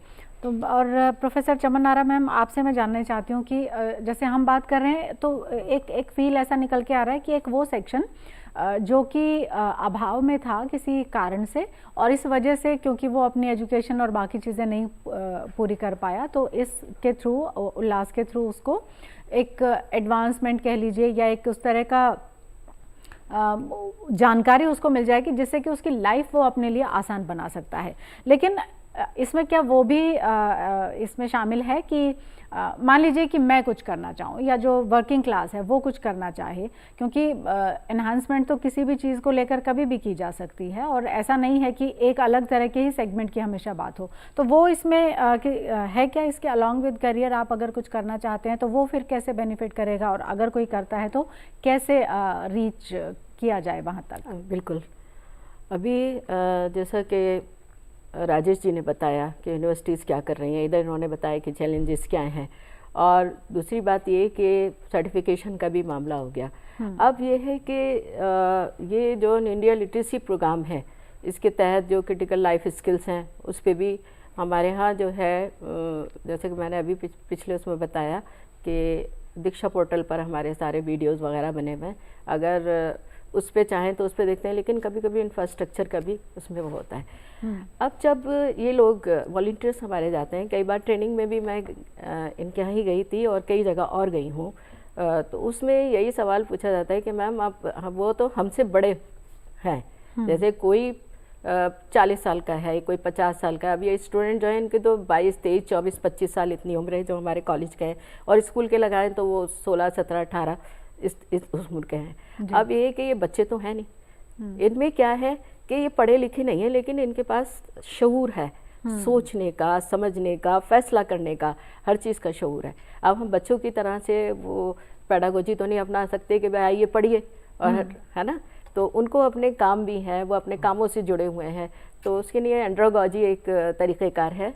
तो और प्रोफेसर चमन आरा मैम, आपसे मैं जानना चाहती हूँ कि जैसे हम बात कर रहे हैं तो एक फील ऐसा निकल के आ रहा है कि एक वो सेक्शन जो कि अभाव में था किसी कारण से, और इस वजह से क्योंकि वो अपनी एजुकेशन और बाकी चीज़ें नहीं पूरी कर पाया, तो इसके थ्रू, उल्लास के थ्रू उसको एक एडवांसमेंट कह लीजिए या एक उस तरह का जानकारी उसको मिल जाएगी जिससे कि उसकी लाइफ वो अपने लिए आसान बना सकता है। लेकिन इसमें क्या वो भी इसमें शामिल है कि मान लीजिए कि मैं कुछ करना चाहूँ या जो वर्किंग क्लास है वो कुछ करना चाहे, क्योंकि एनहांसमेंट तो किसी भी चीज़ को लेकर कभी भी की जा सकती है और ऐसा नहीं है कि एक अलग तरह के ही सेगमेंट की हमेशा बात हो। तो वो इसमें है क्या, इसके अलॉन्ग विद करियर आप अगर कुछ करना चाहते हैं तो वो फिर कैसे बेनिफिट करेगा, और अगर कोई करता है तो कैसे रीच किया जाए वहाँ तक? बिल्कुल, अभी जैसा कि राजेश जी ने बताया कि यूनिवर्सिटीज़ क्या कर रही हैं, इधर इन्होंने बताया कि चैलेंजेस क्या हैं, और दूसरी बात ये कि सर्टिफिकेशन का भी मामला हो गया। अब ये है कि ये जो इंडिया लिटरेसी प्रोग्राम है, इसके तहत जो क्रिटिकल लाइफ स्किल्स हैं उस पर भी हमारे यहाँ जो है, जैसे कि मैंने अभी पिछले उसमें बताया कि दीक्षा पोर्टल पर हमारे सारे वीडियोस वगैरह बने हुए हैं, अगर उस पर चाहें तो उस पर देखते हैं, लेकिन कभी कभी इंफ्रास्ट्रक्चर का भी उसमें वो होता है। अब जब ये लोग वॉलंटियर्स हमारे जाते हैं, कई बार ट्रेनिंग में भी मैं इनके यहाँ ही गई थी और कई जगह और गई हूँ, तो उसमें यही सवाल पूछा जाता है कि मैम आप, वो तो हमसे बड़े हैं, जैसे कोई 40 साल का है, कोई 50 साल का। अब ये स्टूडेंट जो है इनके तो 22, 23, 24, 25 साल इतनी उम्र है जो हमारे कॉलेज के हैं, और स्कूल के लगाएं तो वो 16, 17, 18 इस उम्र के हैं। अब ये कि ये बच्चे तो हैं नहीं, इनमें क्या है कि ये पढ़े लिखे नहीं है, लेकिन इनके पास शऊर है, सोचने का, समझने का, फैसला करने का, हर चीज़ का शऊर है। अब हम बच्चों की तरह से वो पेडागोजी तो नहीं अपना सकते कि भाई आइए पढ़िए, और है ना, तो उनको अपने काम भी हैं, वो अपने कामों से जुड़े हुए हैं। तो उसके लिए एंड्रोगॉजी एक तरीक़ेकार है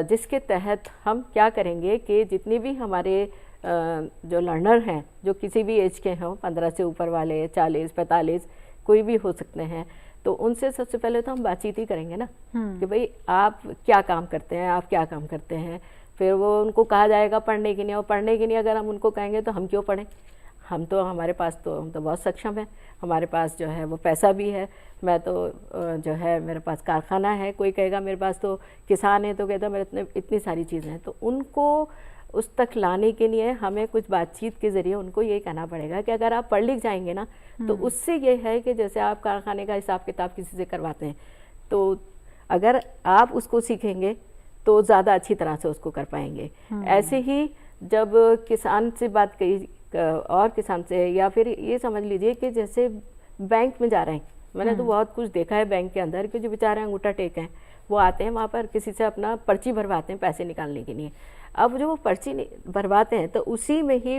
जिसके तहत हम क्या करेंगे कि जितनी भी हमारे जो लर्नर हैं, जो किसी भी एज के हों, 15 से ऊपर वाले, 40, 45, कोई भी हो सकते हैं, तो उनसे सबसे पहले तो हम बातचीत ही करेंगे ना कि भाई आप क्या काम करते हैं, आप क्या काम करते हैं। फिर वो उनको कहा जाएगा पढ़ने की नहीं, और पढ़ने की नहीं अगर हम उनको कहेंगे तो हम क्यों पढ़ें, हम तो हमारे पास तो हम तो बहुत सक्षम हैं, हमारे पास जो है वो पैसा भी है, मैं तो जो है मेरे पास कारखाना है, कोई कहेगा मेरे पास तो किसान है, तो कहता मेरे इतनी सारी चीज़ें हैं। तो उनको उस तक लाने के लिए हमें कुछ बातचीत के ज़रिए उनको ये कहना पड़ेगा कि अगर आप पढ़ लिख जाएंगे ना तो उससे ये है कि जैसे आप कारखाने का हिसाब किताब किसी से करवाते हैं, तो अगर आप उसको सीखेंगे तो ज़्यादा अच्छी तरह से उसको कर पाएंगे। ऐसे ही जब किसान से बात कही और किसान से, या फिर ये समझ लीजिए कि जैसे बैंक में जा रहे हैं, मैंने तो बहुत कुछ देखा है बैंक के अंदर कि जो बेचारे अंगूठा टेक हैं वो आते हैं वहाँ पर किसी से अपना पर्ची भरवाते हैं पैसे निकालने के लिए। अब जो वो पर्ची भरवाते हैं तो उसी में ही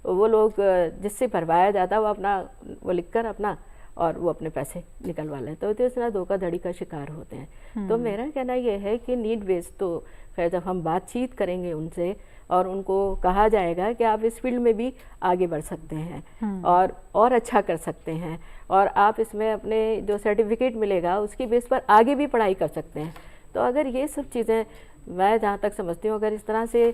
वो लोग जिससे भरवाया जाता है वो अपना वो लिखकर अपना और वो अपने पैसे निकलवा लेते हैं, तो इस तरह धोखाधड़ी का शिकार होते हैं। तो मेरा कहना ये है कि नीड बेस्ड तो खैर जब हम बातचीत करेंगे उनसे और उनको कहा जाएगा कि आप इस फील्ड में भी आगे बढ़ सकते हैं और अच्छा कर सकते हैं, और आप इसमें अपने जो सर्टिफिकेट मिलेगा उसकी बेस पर आगे भी पढ़ाई कर सकते हैं। तो अगर ये सब चीज़ें मैं जहाँ तक समझती हूँ, अगर इस तरह से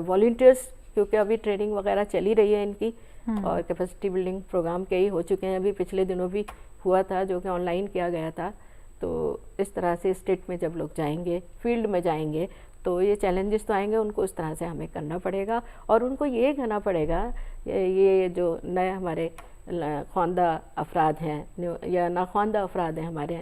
वॉलंटियर्स, क्योंकि अभी ट्रेनिंग वगैरह चली रही है इनकी और कैपेसिटी बिल्डिंग प्रोग्राम कई हो चुके हैं, अभी पिछले दिनों भी हुआ था जो कि ऑनलाइन किया गया था। तो इस तरह से स्टेट में जब लोग जाएंगे, फील्ड में जाएंगे, तो ये चैलेंजेस तो आएंगे, उनको इस तरह से हमें करना पड़ेगा और उनको ये कहना पड़ेगा ये जो नए हमारे ख्वानदा अफराद हैं या नाख्वानदा अफराद हैं, हमारे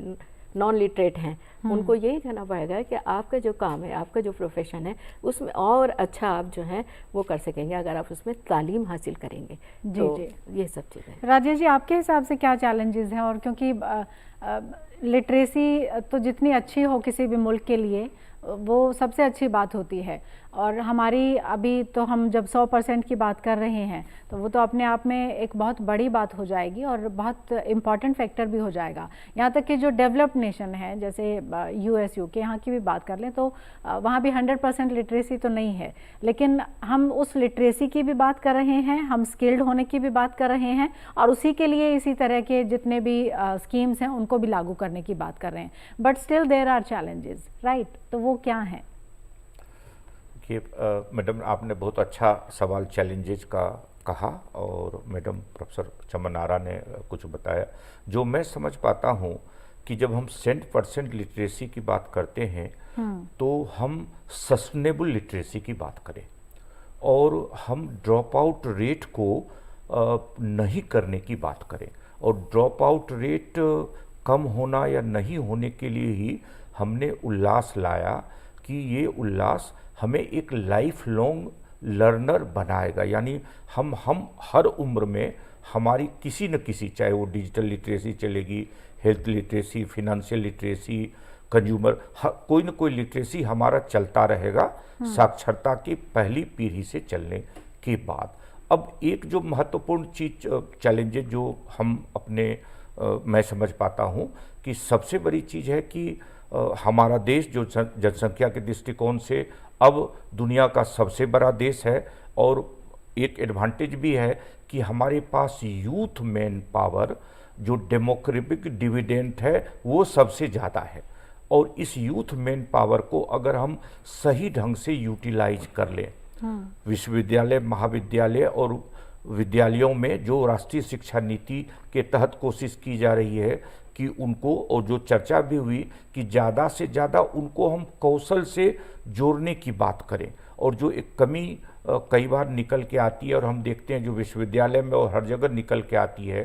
नॉन लिटरेट हैं, उनको यही कहना पड़ेगा कि आपका जो काम है, आपका जो प्रोफेशन है, उसमें और अच्छा आप जो है वो कर सकेंगे अगर आप उसमें तालीम हासिल करेंगे। तो ये सब चीज़ें। राजेश जी, आपके हिसाब से क्या चैलेंजेस हैं? और क्योंकि लिटरेसी तो जितनी अच्छी हो किसी भी मुल्क के लिए वो सबसे अच्छी बात होती है, और हमारी अभी तो हम जब 100% की बात कर रहे हैं तो वो तो अपने आप में एक बहुत बड़ी बात हो जाएगी और बहुत इम्पॉर्टेंट फैक्टर भी हो जाएगा। यहाँ तक कि जो डेवलप्ड नेशन है जैसे US UK यहाँ की भी बात कर लें तो वहाँ भी 100% लिटरेसी तो नहीं है, लेकिन हम उस लिटरेसी की भी बात कर रहे हैं, हम स्किल्ड होने की भी बात कर रहे हैं, और उसी के लिए इसी तरह के जितने भी स्कीम्स हैं उनको भी लागू करने की बात कर रहे हैं। But still there are challenges, right? तो वो क्या हैं? कि मैडम आपने बहुत अच्छा सवाल चैलेंजेस का कहा, और मैडम प्रोफेसर चमन आरा ने कुछ बताया जो मैं समझ पाता हूँ कि जब हम 100% लिटरेसी की बात करते हैं तो हम सस्टेनेबल लिटरेसी की बात करें, और हम ड्रॉप आउट रेट को नहीं करने की बात करें। और ड्रॉप आउट रेट कम होना या नहीं होने के लिए ही हमने उल्लास लाया कि ये उल्लास हमें एक लाइफ लॉन्ग लर्नर बनाएगा, यानी हम हर उम्र में हमारी किसी न किसी, चाहे वो डिजिटल लिटरेसी चलेगी, health literacy, financial literacy, consumer, कोई न कोई लिटरेसी हमारा चलता रहेगा साक्षरता की पहली पीढ़ी से चलने के बाद। अब एक जो महत्वपूर्ण चीज चैलेंजेस जो हम अपने मैं समझ पाता हूँ कि सबसे बड़ी चीज़ है कि हमारा देश जो जनसंख्या के दृष्टिकोण से अब दुनिया का सबसे बड़ा देश है, और एक एडवांटेज भी है कि हमारे पास यूथ मैन पावर जो डेमोक्रेटिक डिविडेंड है वो सबसे ज़्यादा है, और इस यूथ मैन पावर को अगर हम सही ढंग से यूटिलाइज कर लें, विश्वविद्यालय, महाविद्यालय और विद्यालयों में जो राष्ट्रीय शिक्षा नीति के तहत कोशिश की जा रही है कि उनको, और जो चर्चा भी हुई कि ज़्यादा से ज़्यादा उनको हम कौशल से जोड़ने की बात करें, और जो एक कमी कई बार निकल के आती है और हम देखते हैं जो विश्वविद्यालय में और हर जगह निकल के आती है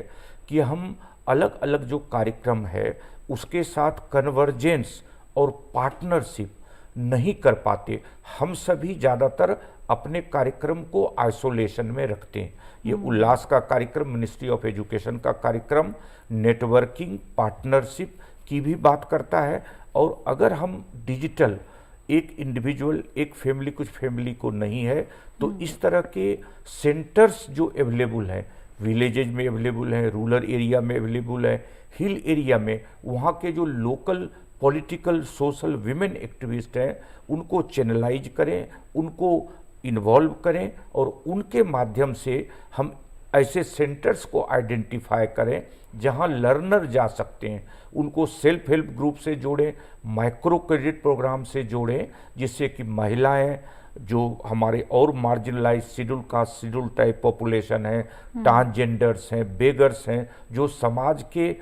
कि हम अलग अलग जो कार्यक्रम है उसके साथ कन्वर्जेंस और पार्टनरशिप नहीं कर पाते। हम सभी ज़्यादातर अपने कार्यक्रम को आइसोलेशन में रखते हैं। ये उल्लास का कार्यक्रम, मिनिस्ट्री ऑफ एजुकेशन का कार्यक्रम नेटवर्किंग, पार्टनरशिप की भी बात करता है, और अगर हम डिजिटल, एक इंडिविजुअल, एक फैमिली, कुछ फैमिली को नहीं है, तो इस तरह के सेंटर्स जो अवेलेबल हैं, विलेजेज में अवेलेबल हैं, रूरल एरिया में अवेलेबल है, हिल एरिया में, वहाँ के जो local political, social, women activist हैं उनको चैनलाइज करें, उनको इन्वॉल्व करें, और उनके माध्यम से हम ऐसे सेंटर्स को आइडेंटिफाई करें जहां लर्नर जा सकते हैं, उनको सेल्फ हेल्प ग्रुप से जोड़ें, माइक्रो क्रेडिट प्रोग्राम से जोड़ें, जिससे कि महिलाएं जो हमारे और marginalise schedule caste schedule tribe population है, ट्रांसजेंडर्स हैं, बेगर्स हैं, जो समाज के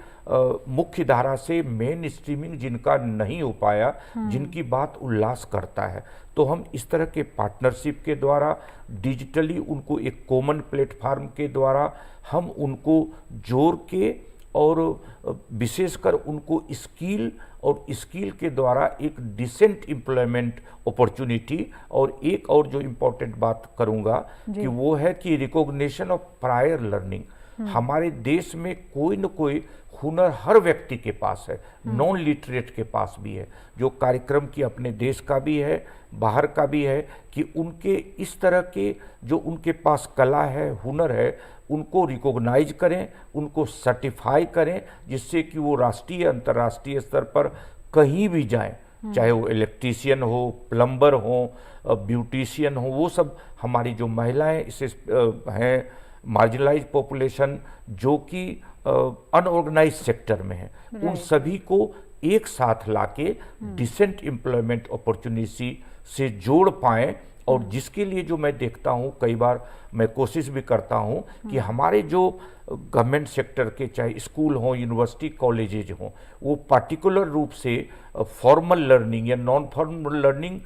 मुख्य धारा से मेन स्ट्रीमिंग जिनका नहीं हो पाया, जिनकी बात उल्लास करता है, तो हम इस तरह के पार्टनरशिप के द्वारा डिजिटली उनको एक कॉमन प्लेटफार्म के द्वारा हम उनको जोड़ के और विशेषकर उनको स्किल और स्किल के द्वारा एक डिसेंट एम्प्लॉयमेंट अपॉर्चुनिटी, और एक और जो इम्पोर्टेंट बात करूंगा कि वो है कि रिकॉग्निशन ऑफ प्रायर लर्निंग। हमारे देश में कोई न कोई हुनर हर व्यक्ति के पास है, नॉन लिटरेट के पास भी है, जो कार्यक्रम की अपने देश का भी है, बाहर का भी है, कि उनके इस तरह के जो उनके पास कला है, हुनर है, उनको रिकॉग्नाइज करें, उनको सर्टिफाई करें, जिससे कि वो राष्ट्रीय अंतर्राष्ट्रीय स्तर पर कहीं भी जाएं, चाहे वो इलेक्ट्रीशियन हो, प्लम्बर हो, ब्यूटिशियन हो, वो सब हमारी जो महिलाएं इसे हैं मार्जिनलाइज पॉपुलेशन जो कि अनऑर्गेनाइज सेक्टर में है, उन सभी को एक साथ लाके डिसेंट एम्प्लॉयमेंट अपॉर्चुनिटी से जोड़ पाएं। और जिसके लिए जो मैं देखता हूँ, कई बार मैं कोशिश भी करता हूँ कि हमारे जो गवर्नमेंट सेक्टर के चाहे स्कूल हों, यूनिवर्सिटी, कॉलेजेज हों, वो पर्टिकुलर रूप से फॉर्मल लर्निंग या नॉन फॉर्मल लर्निंग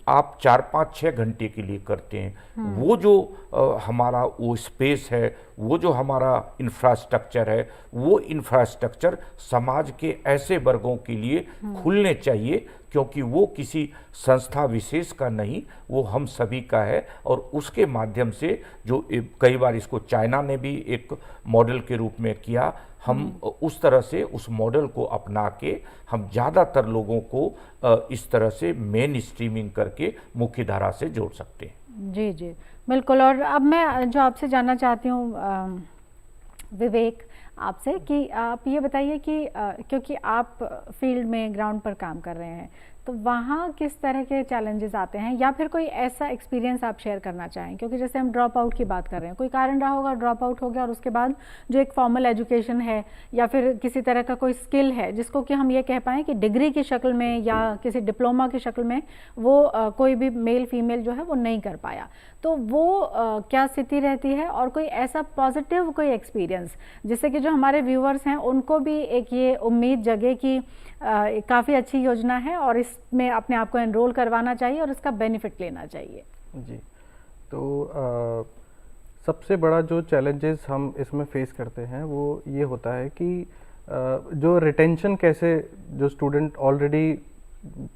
आप 4-5-6 घंटे के लिए करते हैं, वो जो हमारा वो स्पेस है, वो जो हमारा इंफ्रास्ट्रक्चर है, वो इंफ्रास्ट्रक्चर समाज के ऐसे वर्गों के लिए खुलने चाहिए, क्योंकि वो किसी संस्था विशेष का नहीं, वो हम सभी का है। और उसके माध्यम से जो कई बार इसको चाइना ने भी एक मॉडल के रूप में किया, हम उस तरह से उस मॉडल को अपना के हम ज़्यादातर लोगों को इस तरह से मेन स्ट्रीमिंग करके मुख्य धारा से जोड़ सकते हैं। जी जी बिल्कुल। और अब मैं जो आपसे जानना चाहती हूँ विवेक आपसे, कि आप ये बताइए कि क्योंकि आप फील्ड में ग्राउंड पर काम कर रहे हैं, तो वहाँ किस तरह के चैलेंजेस आते हैं, या फिर कोई ऐसा एक्सपीरियंस आप शेयर करना चाहें? क्योंकि जैसे हम ड्रॉप आउट की बात कर रहे हैं, कोई कारण रहा होगा, ड्रॉप आउट हो गया, और उसके बाद जो एक फॉर्मल एजुकेशन है या फिर किसी तरह का कोई स्किल है जिसको कि हम ये कह पाएँ कि डिग्री की शक्ल में या किसी डिप्लोमा की शक्ल में वो कोई भी मेल फीमेल जो है वो नहीं कर पाया, तो वो क्या स्थिति रहती है? और कोई ऐसा पॉजिटिव कोई एक्सपीरियंस जिससे कि जो हमारे व्यूअर्स हैं उनको भी एक ये उम्मीद जगे कि काफ़ी अच्छी योजना है और इसमें अपने आप को एनरोल करवाना चाहिए और इसका बेनिफिट लेना चाहिए। जी, तो सबसे बड़ा जो चैलेंजेस हम इसमें फेस करते हैं वो ये होता है कि जो रिटेंशन कैसे, जो स्टूडेंट ऑलरेडी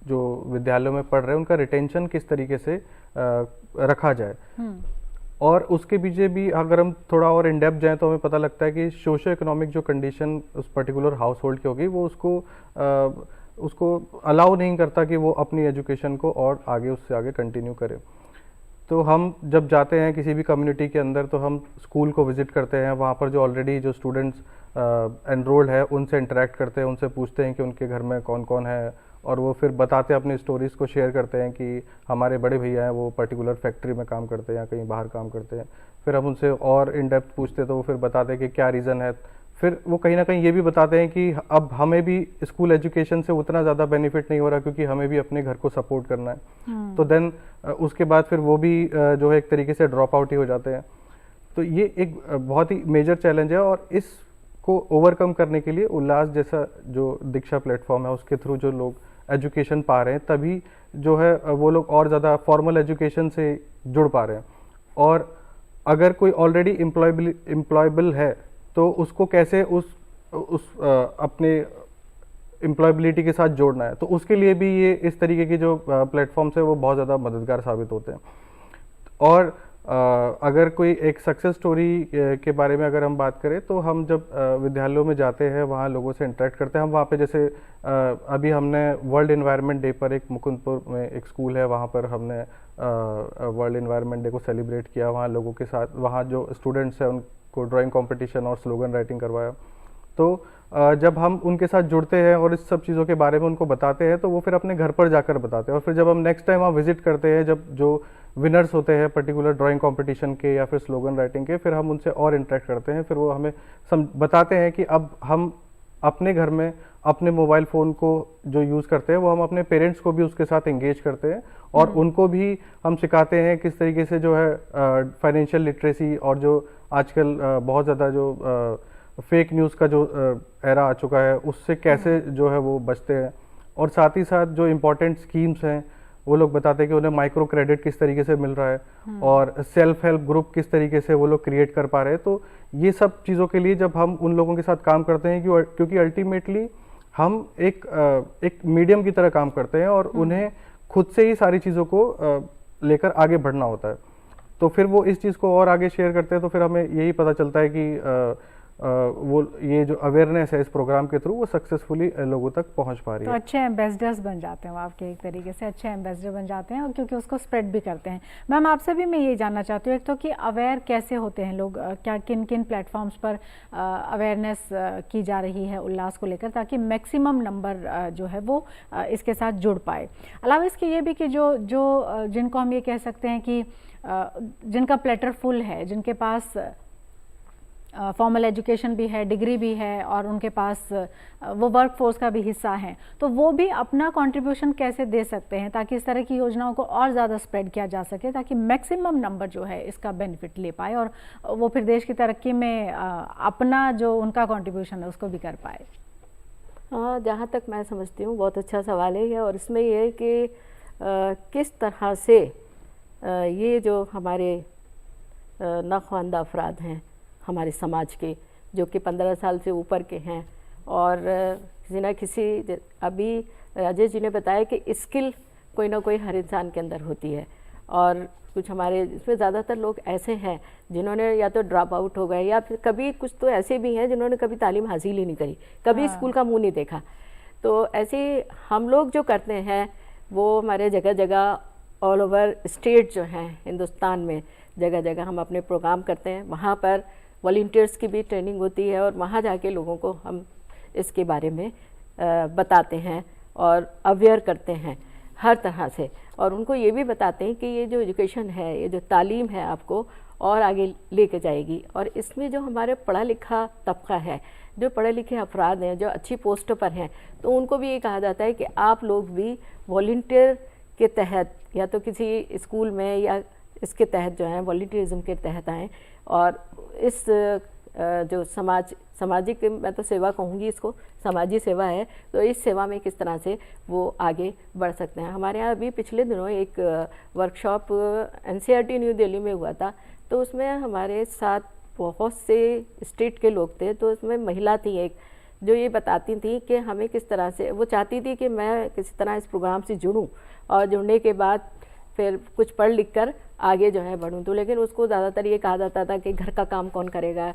जो विद्यालयों में पढ़ रहे हैं उनका रिटेंशन किस तरीके से रखा जाए, और उसके पीछे भी अगर हम थोड़ा और इन डेप्थ जाएं तो हमें पता लगता है कि सोशो इकोनॉमिक जो कंडीशन उस पर्टिकुलर हाउस होल्ड की होगी वो उसको अलाउ नहीं करता कि वो अपनी एजुकेशन को और आगे उससे आगे कंटिन्यू करे। तो हम जब जाते हैं किसी भी कम्युनिटी के अंदर तो हम स्कूल को विज़िट करते हैं, वहाँ पर जो ऑलरेडी जो स्टूडेंट्स एनरोल्ड है उनसे इंटरेक्ट करते हैं, उनसे पूछते हैं कि उनके घर में कौन कौन है, और वो फिर बताते हैं, अपनी स्टोरीज़ को शेयर करते हैं कि हमारे बड़े भैया हैं वो पर्टिकुलर फैक्ट्री में काम करते हैं या कहीं बाहर काम करते हैं। फिर हम उनसे और इन डेप्थ पूछते हैं तो वो फिर बताते हैं कि क्या रीज़न है। फिर वो कहीं ना कहीं ये भी बताते हैं कि अब हमें भी स्कूल एजुकेशन से उतना ज़्यादा बेनिफिट नहीं हो रहा क्योंकि हमें भी अपने घर को सपोर्ट करना है। तो देन उसके बाद फिर वो भी जो है एक तरीके से ड्रॉप आउट ही हो जाते हैं। तो ये एक बहुत ही मेजर चैलेंज है, और इसको ओवरकम करने के लिए उल्लास जैसा जो दीक्षा प्लेटफॉर्म है उसके थ्रू जो लोग एजुकेशन पा रहे हैं, तभी जो है वो लोग और ज़्यादा फॉर्मल एजुकेशन से जुड़ पा रहे हैं। और अगर कोई ऑलरेडी एम्प्लॉयबल है तो उसको कैसे उस अपने एम्प्लॉयबिलिटी के साथ जोड़ना है, तो उसके लिए भी ये इस तरीके की जो प्लेटफॉर्म्स है वो बहुत ज़्यादा मददगार साबित होते हैं। और अगर कोई एक सक्सेस स्टोरी के बारे में अगर हम बात करें तो हम जब विद्यालयों में जाते हैं, वहाँ लोगों से इंटरेक्ट करते हैं, हम वहाँ पे जैसे अभी हमने वर्ल्ड एनवायरनमेंट डे पर एक मुकुंदपुर में एक स्कूल है, वहाँ पर हमने वर्ल्ड एनवायरनमेंट डे को सेलिब्रेट किया। वहाँ लोगों के साथ, वहाँ जो स्टूडेंट्स हैं उनको ड्राइंग कंपटीशन और स्लोगन राइटिंग करवाया। तो जब हम उनके साथ जुड़ते हैं और इस सब चीज़ों के बारे में उनको बताते हैं तो वो फिर अपने घर पर जाकर बताते हैं, और फिर जब हम नेक्स्ट टाइम वहाँ विजिट करते हैं, जब जो विनर्स होते हैं पर्टिकुलर ड्राइंग कंपटीशन के या फिर स्लोगन राइटिंग के, फिर हम उनसे और इंटरेक्ट करते हैं, फिर वो हमें बताते हैं कि अब हम अपने घर में अपने मोबाइल फ़ोन को जो यूज़ करते हैं वो हम अपने पेरेंट्स को भी उसके साथ एंगेज करते हैं, और उनको भी हम सिखाते हैं किस तरीके से जो है फाइनेंशियल लिटरेसी, और जो आजकल बहुत ज़्यादा जो फेक न्यूज़ का जो एरा आ चुका है उससे कैसे जो है वो बचते हैं। और साथ ही साथ जो इम्पोर्टेंट स्कीम्स हैं वो लोग बताते हैं कि उन्हें माइक्रो क्रेडिट किस तरीके से मिल रहा है, और सेल्फ हेल्प ग्रुप किस तरीके से वो लोग क्रिएट कर पा रहे हैं। तो ये सब चीज़ों के लिए जब हम उन लोगों के साथ काम करते हैं, क्योंकि अल्टीमेटली हम एक मीडियम की तरह काम करते हैं और उन्हें खुद से ही सारी चीज़ों को लेकर आगे बढ़ना होता है, तो फिर वो इस चीज़ को और आगे शेयर करते हैं, तो फिर हमें यही पता चलता है कि वो ये जो अवेयरनेस है इस प्रोग्राम के थ्रू वो सक्सेसफुली लोगों तक पहुंच पा रही तो है। अच्छे एम्बेसडर्स बन जाते हैं वो आपके, एक तरीके से अच्छे एम्बेसडर बन जाते हैं, और क्योंकि उसको स्प्रेड भी करते हैं। मैम आपसे भी मैं ये जानना चाहती हूँ एक तो कि अवेयर कैसे होते हैं लोग, क्या किन किन प्लेटफॉर्म्स पर अवेयरनेस की जा रही है उल्लास को लेकर, ताकि मैक्सिमम नंबर जो है वो इसके साथ जुड़ पाए। अलावा इसके ये भी कि जो जिनको हम ये कह सकते हैं कि जिनका प्लेटर फुल है, जिनके पास फॉर्मल एजुकेशन भी है, डिग्री भी है, और उनके पास वो वर्क फोर्स का भी हिस्सा है, तो वो भी अपना कंट्रीब्यूशन कैसे दे सकते हैं ताकि इस तरह की योजनाओं को और ज़्यादा स्प्रेड किया जा सके, ताकि मैक्सिमम नंबर जो है इसका बेनिफिट ले पाए और वो फिर देश की तरक्की में अपना जो उनका कंट्रीब्यूशन है उसको भी कर पाए। हाँ, जहाँ तक मैं समझती हूँ बहुत अच्छा सवाल है ये, और इसमें ये है कि किस तरह से ये जो हमारे नाख्वानदा अफराद हैं हमारे समाज के, जो कि 15 साल से ऊपर के हैं, और किसी न किसी, अभी राजेश जी ने बताया कि स्किल कोई ना कोई हर इंसान के अंदर होती है, और कुछ हमारे इसमें ज़्यादातर लोग ऐसे हैं जिन्होंने या तो ड्रॉप आउट हो गए, या फिर कभी कुछ तो ऐसे भी हैं जिन्होंने कभी तालीम हासिल ही नहीं करी, कभी स्कूल का मुंह नहीं देखा। तो ऐसे हम लोग जो करते हैं वो हमारे जगह जगह ऑल ओवर स्टेट जो हैं हिंदुस्तान में जगह जगह हम अपने प्रोग्राम करते हैं, वहाँ पर वॉलंटियर्स की भी ट्रेनिंग होती है, और वहाँ जाके लोगों को हम इसके बारे में बताते हैं और अवेयर करते हैं हर तरह से, और उनको ये भी बताते हैं कि ये जो एजुकेशन है, ये जो तालीम है आपको और आगे लेके जाएगी। और इसमें जो हमारे पढ़ा लिखा तबका है, जो पढ़े लिखे अफराद हैं, जो अच्छी पोस्टों पर हैं, तो उनको भी ये कहा जाता है कि आप लोग भी वॉलंटियर के तहत या तो किसी स्कूल में या इसके तहत जो है वॉलंटियरिज्म के तहत आएँ, और इस जो सामाजिक, मैं तो सेवा कहूँगी इसको, समाजी सेवा है, तो इस सेवा में किस तरह से वो आगे बढ़ सकते हैं। हमारे यहाँ अभी पिछले दिनों एक वर्कशॉप NCERT न्यू दिल्ली में हुआ था, तो उसमें हमारे साथ बहुत से स्टेट के लोग थे, तो उसमें महिला थी एक, जो ये बताती थी कि हमें किस तरह से, वो चाहती थी कि मैं किसी तरह इस प्रोग्राम से जुड़ूं, और जुड़ने के बाद फिर कुछ पढ़ लिख कर आगे जो है बढ़ूँ, तो लेकिन उसको ज़्यादातर ये कहा जाता था कि घर का काम कौन करेगा,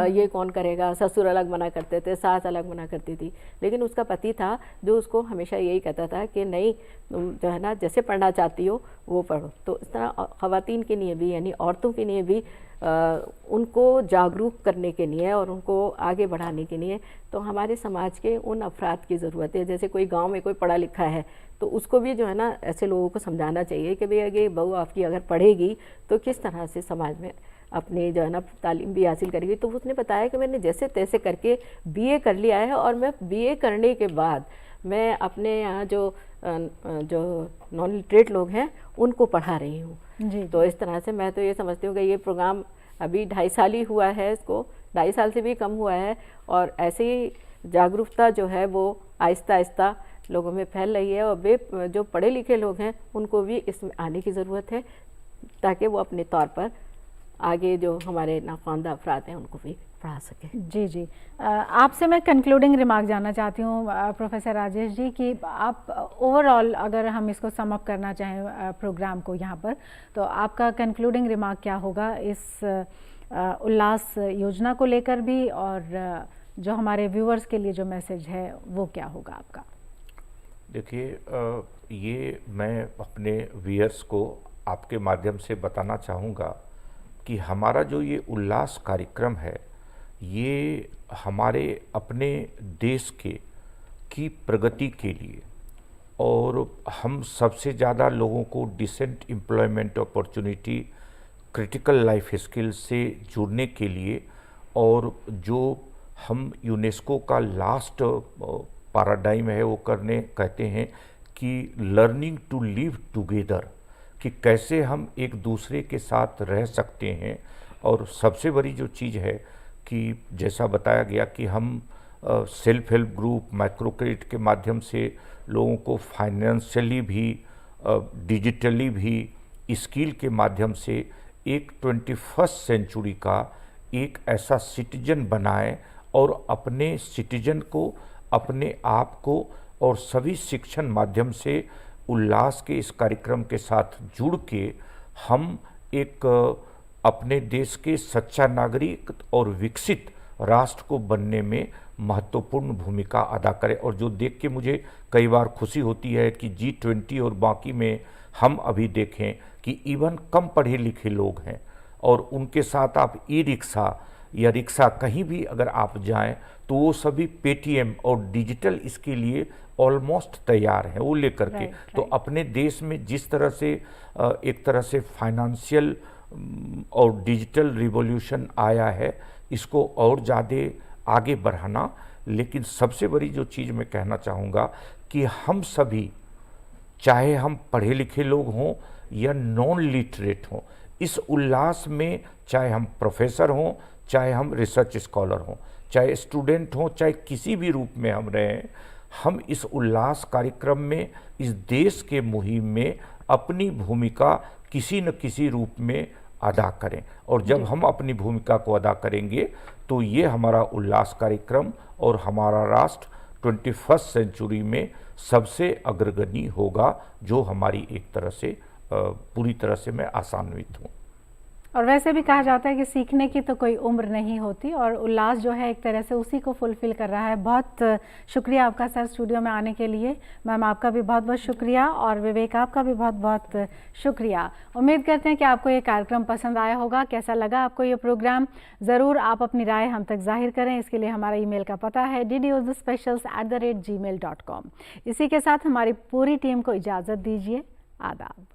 ये कौन करेगा, ससुर अलग मना करते थे, सास अलग मना करती थी, लेकिन उसका पति था जो उसको हमेशा यही कहता था कि नहीं, तुम जो है ना जैसे पढ़ना चाहती हो वो पढ़ो। तो इस तरह ख़वातीन के लिए भी, यानी औरतों के लिए भी उनको जागरूक करने के लिए और उनको आगे बढ़ाने के लिए तो हमारे समाज के उन अफराद की ज़रूरत है। जैसे कोई गांव में कोई पढ़ा लिखा है तो उसको भी जो है ना ऐसे लोगों को समझाना चाहिए कि भई अगर बहू आपकी अगर पढ़ेगी तो किस तरह से समाज में अपने जो है ना तालीम भी हासिल करेगी। तो उसने बताया कि मैंने जैसे तैसे करके BA कर लिया है, और मैं BA करने के बाद मैं अपने यहाँ जो नॉन लिटरेट लोग हैं उनको पढ़ा रही हूँ। तो इस तरह से मैं तो ये समझती हूँ कि ये प्रोग्राम अभी 2.5 साल ही हुआ है, इसको 2.5 साल से भी कम हुआ है, और ऐसे ही जागरूकता जो है वो आहिस्ता आहिस्ता लोगों में फैल रही है, और वे जो पढ़े लिखे लोग हैं उनको भी इसमें आने की ज़रूरत है ताकि वो अपने तौर पर आगे जो हमारे नाख्वानदा अफराद हैं उनको भी पढ़ा सकें। जी जी, आपसे मैं कंक्लूडिंग रिमार्क जानना चाहती हूँ प्रोफेसर राजेश जी कि आप ओवरऑल अगर हम इसको सम अप करना चाहें प्रोग्राम को यहाँ पर, तो आपका कंक्लूडिंग रिमार्क क्या होगा इस उल्लास योजना को लेकर भी, और जो हमारे व्यूअर्स के लिए जो मैसेज है वो क्या होगा आपका? देखिए, ये मैं अपने व्यूअर्स को आपके माध्यम से बताना चाहूँगा कि हमारा जो ये उल्लास कार्यक्रम है ये हमारे अपने देश की प्रगति के लिए और हम सबसे ज़्यादा लोगों को decent employment opportunity, critical life skill से जुड़ने के लिए, और जो हम यूनेस्को का लास्ट पैराडाइम है वो करने कहते हैं कि लर्निंग टू लिव टुगेदर, कि कैसे हम एक दूसरे के साथ रह सकते हैं। और सबसे बड़ी जो चीज़ है कि जैसा बताया गया कि हम self help group, micro credit के माध्यम से लोगों को फाइनेंशियली भी, डिजिटली भी, स्किल के माध्यम से एक 21st सेंचुरी का एक ऐसा सिटीजन बनाएं और अपने सिटीजन को, अपने आप को और सभी शिक्षण माध्यम से उल्लास के इस कार्यक्रम के साथ जुड़ के हम एक अपने देश के सच्चा नागरिक और विकसित राष्ट्र को बनने में महत्वपूर्ण भूमिका अदा करें। और जो देख के मुझे कई बार खुशी होती है कि G20 और बाकी में हम अभी देखें कि इवन कम पढ़े लिखे लोग हैं और उनके साथ आप ई रिक्शा या रिक्शा कहीं भी अगर आप जाएं तो वो सभी पेटीएम और डिजिटल इसके लिए ऑलमोस्ट तैयार हैं वो लेकर के। तो अपने देश में जिस तरह से एक तरह से फाइनेंशियल और डिजिटल रिवॉल्यूशन आया है, इसको और ज़्यादा आगे बढ़ाना। लेकिन सबसे बड़ी जो चीज़ मैं कहना चाहूँगा कि हम सभी, चाहे हम पढ़े लिखे लोग हों या नॉन लिटरेट हों, इस उल्लास में, चाहे हम प्रोफेसर हों, चाहे हम रिसर्च स्कॉलर हों, चाहे स्टूडेंट हों, चाहे किसी भी रूप में हम रहें, हम इस उल्लास कार्यक्रम में, इस देश के मुहिम में अपनी भूमिका किसी न किसी रूप में अदा करें। और जब हम अपनी भूमिका को अदा करेंगे तो ये हमारा उल्लास कार्यक्रम और हमारा राष्ट्र 21st सेंचुरी में सबसे अग्रगणी होगा, जो हमारी एक तरह से पूरी तरह से मैं आशान्वित हूँ। और वैसे भी कहा जाता है कि सीखने की तो कोई उम्र नहीं होती, और उल्लास जो है एक तरह से उसी को फुलफिल कर रहा है। बहुत शुक्रिया आपका सर स्टूडियो में आने के लिए। मैम आपका भी बहुत बहुत शुक्रिया, और विवेक आपका भी बहुत बहुत शुक्रिया। उम्मीद करते हैं कि आपको ये कार्यक्रम पसंद आया होगा। कैसा लगा आपको ये प्रोग्राम, ज़रूर आप अपनी राय हम तक जाहिर करें। इसके लिए हमारा ईमेल का पता है ddurduspecials@gmail.com। इसी के साथ हमारी पूरी टीम को इजाज़त दीजिए। आदाब।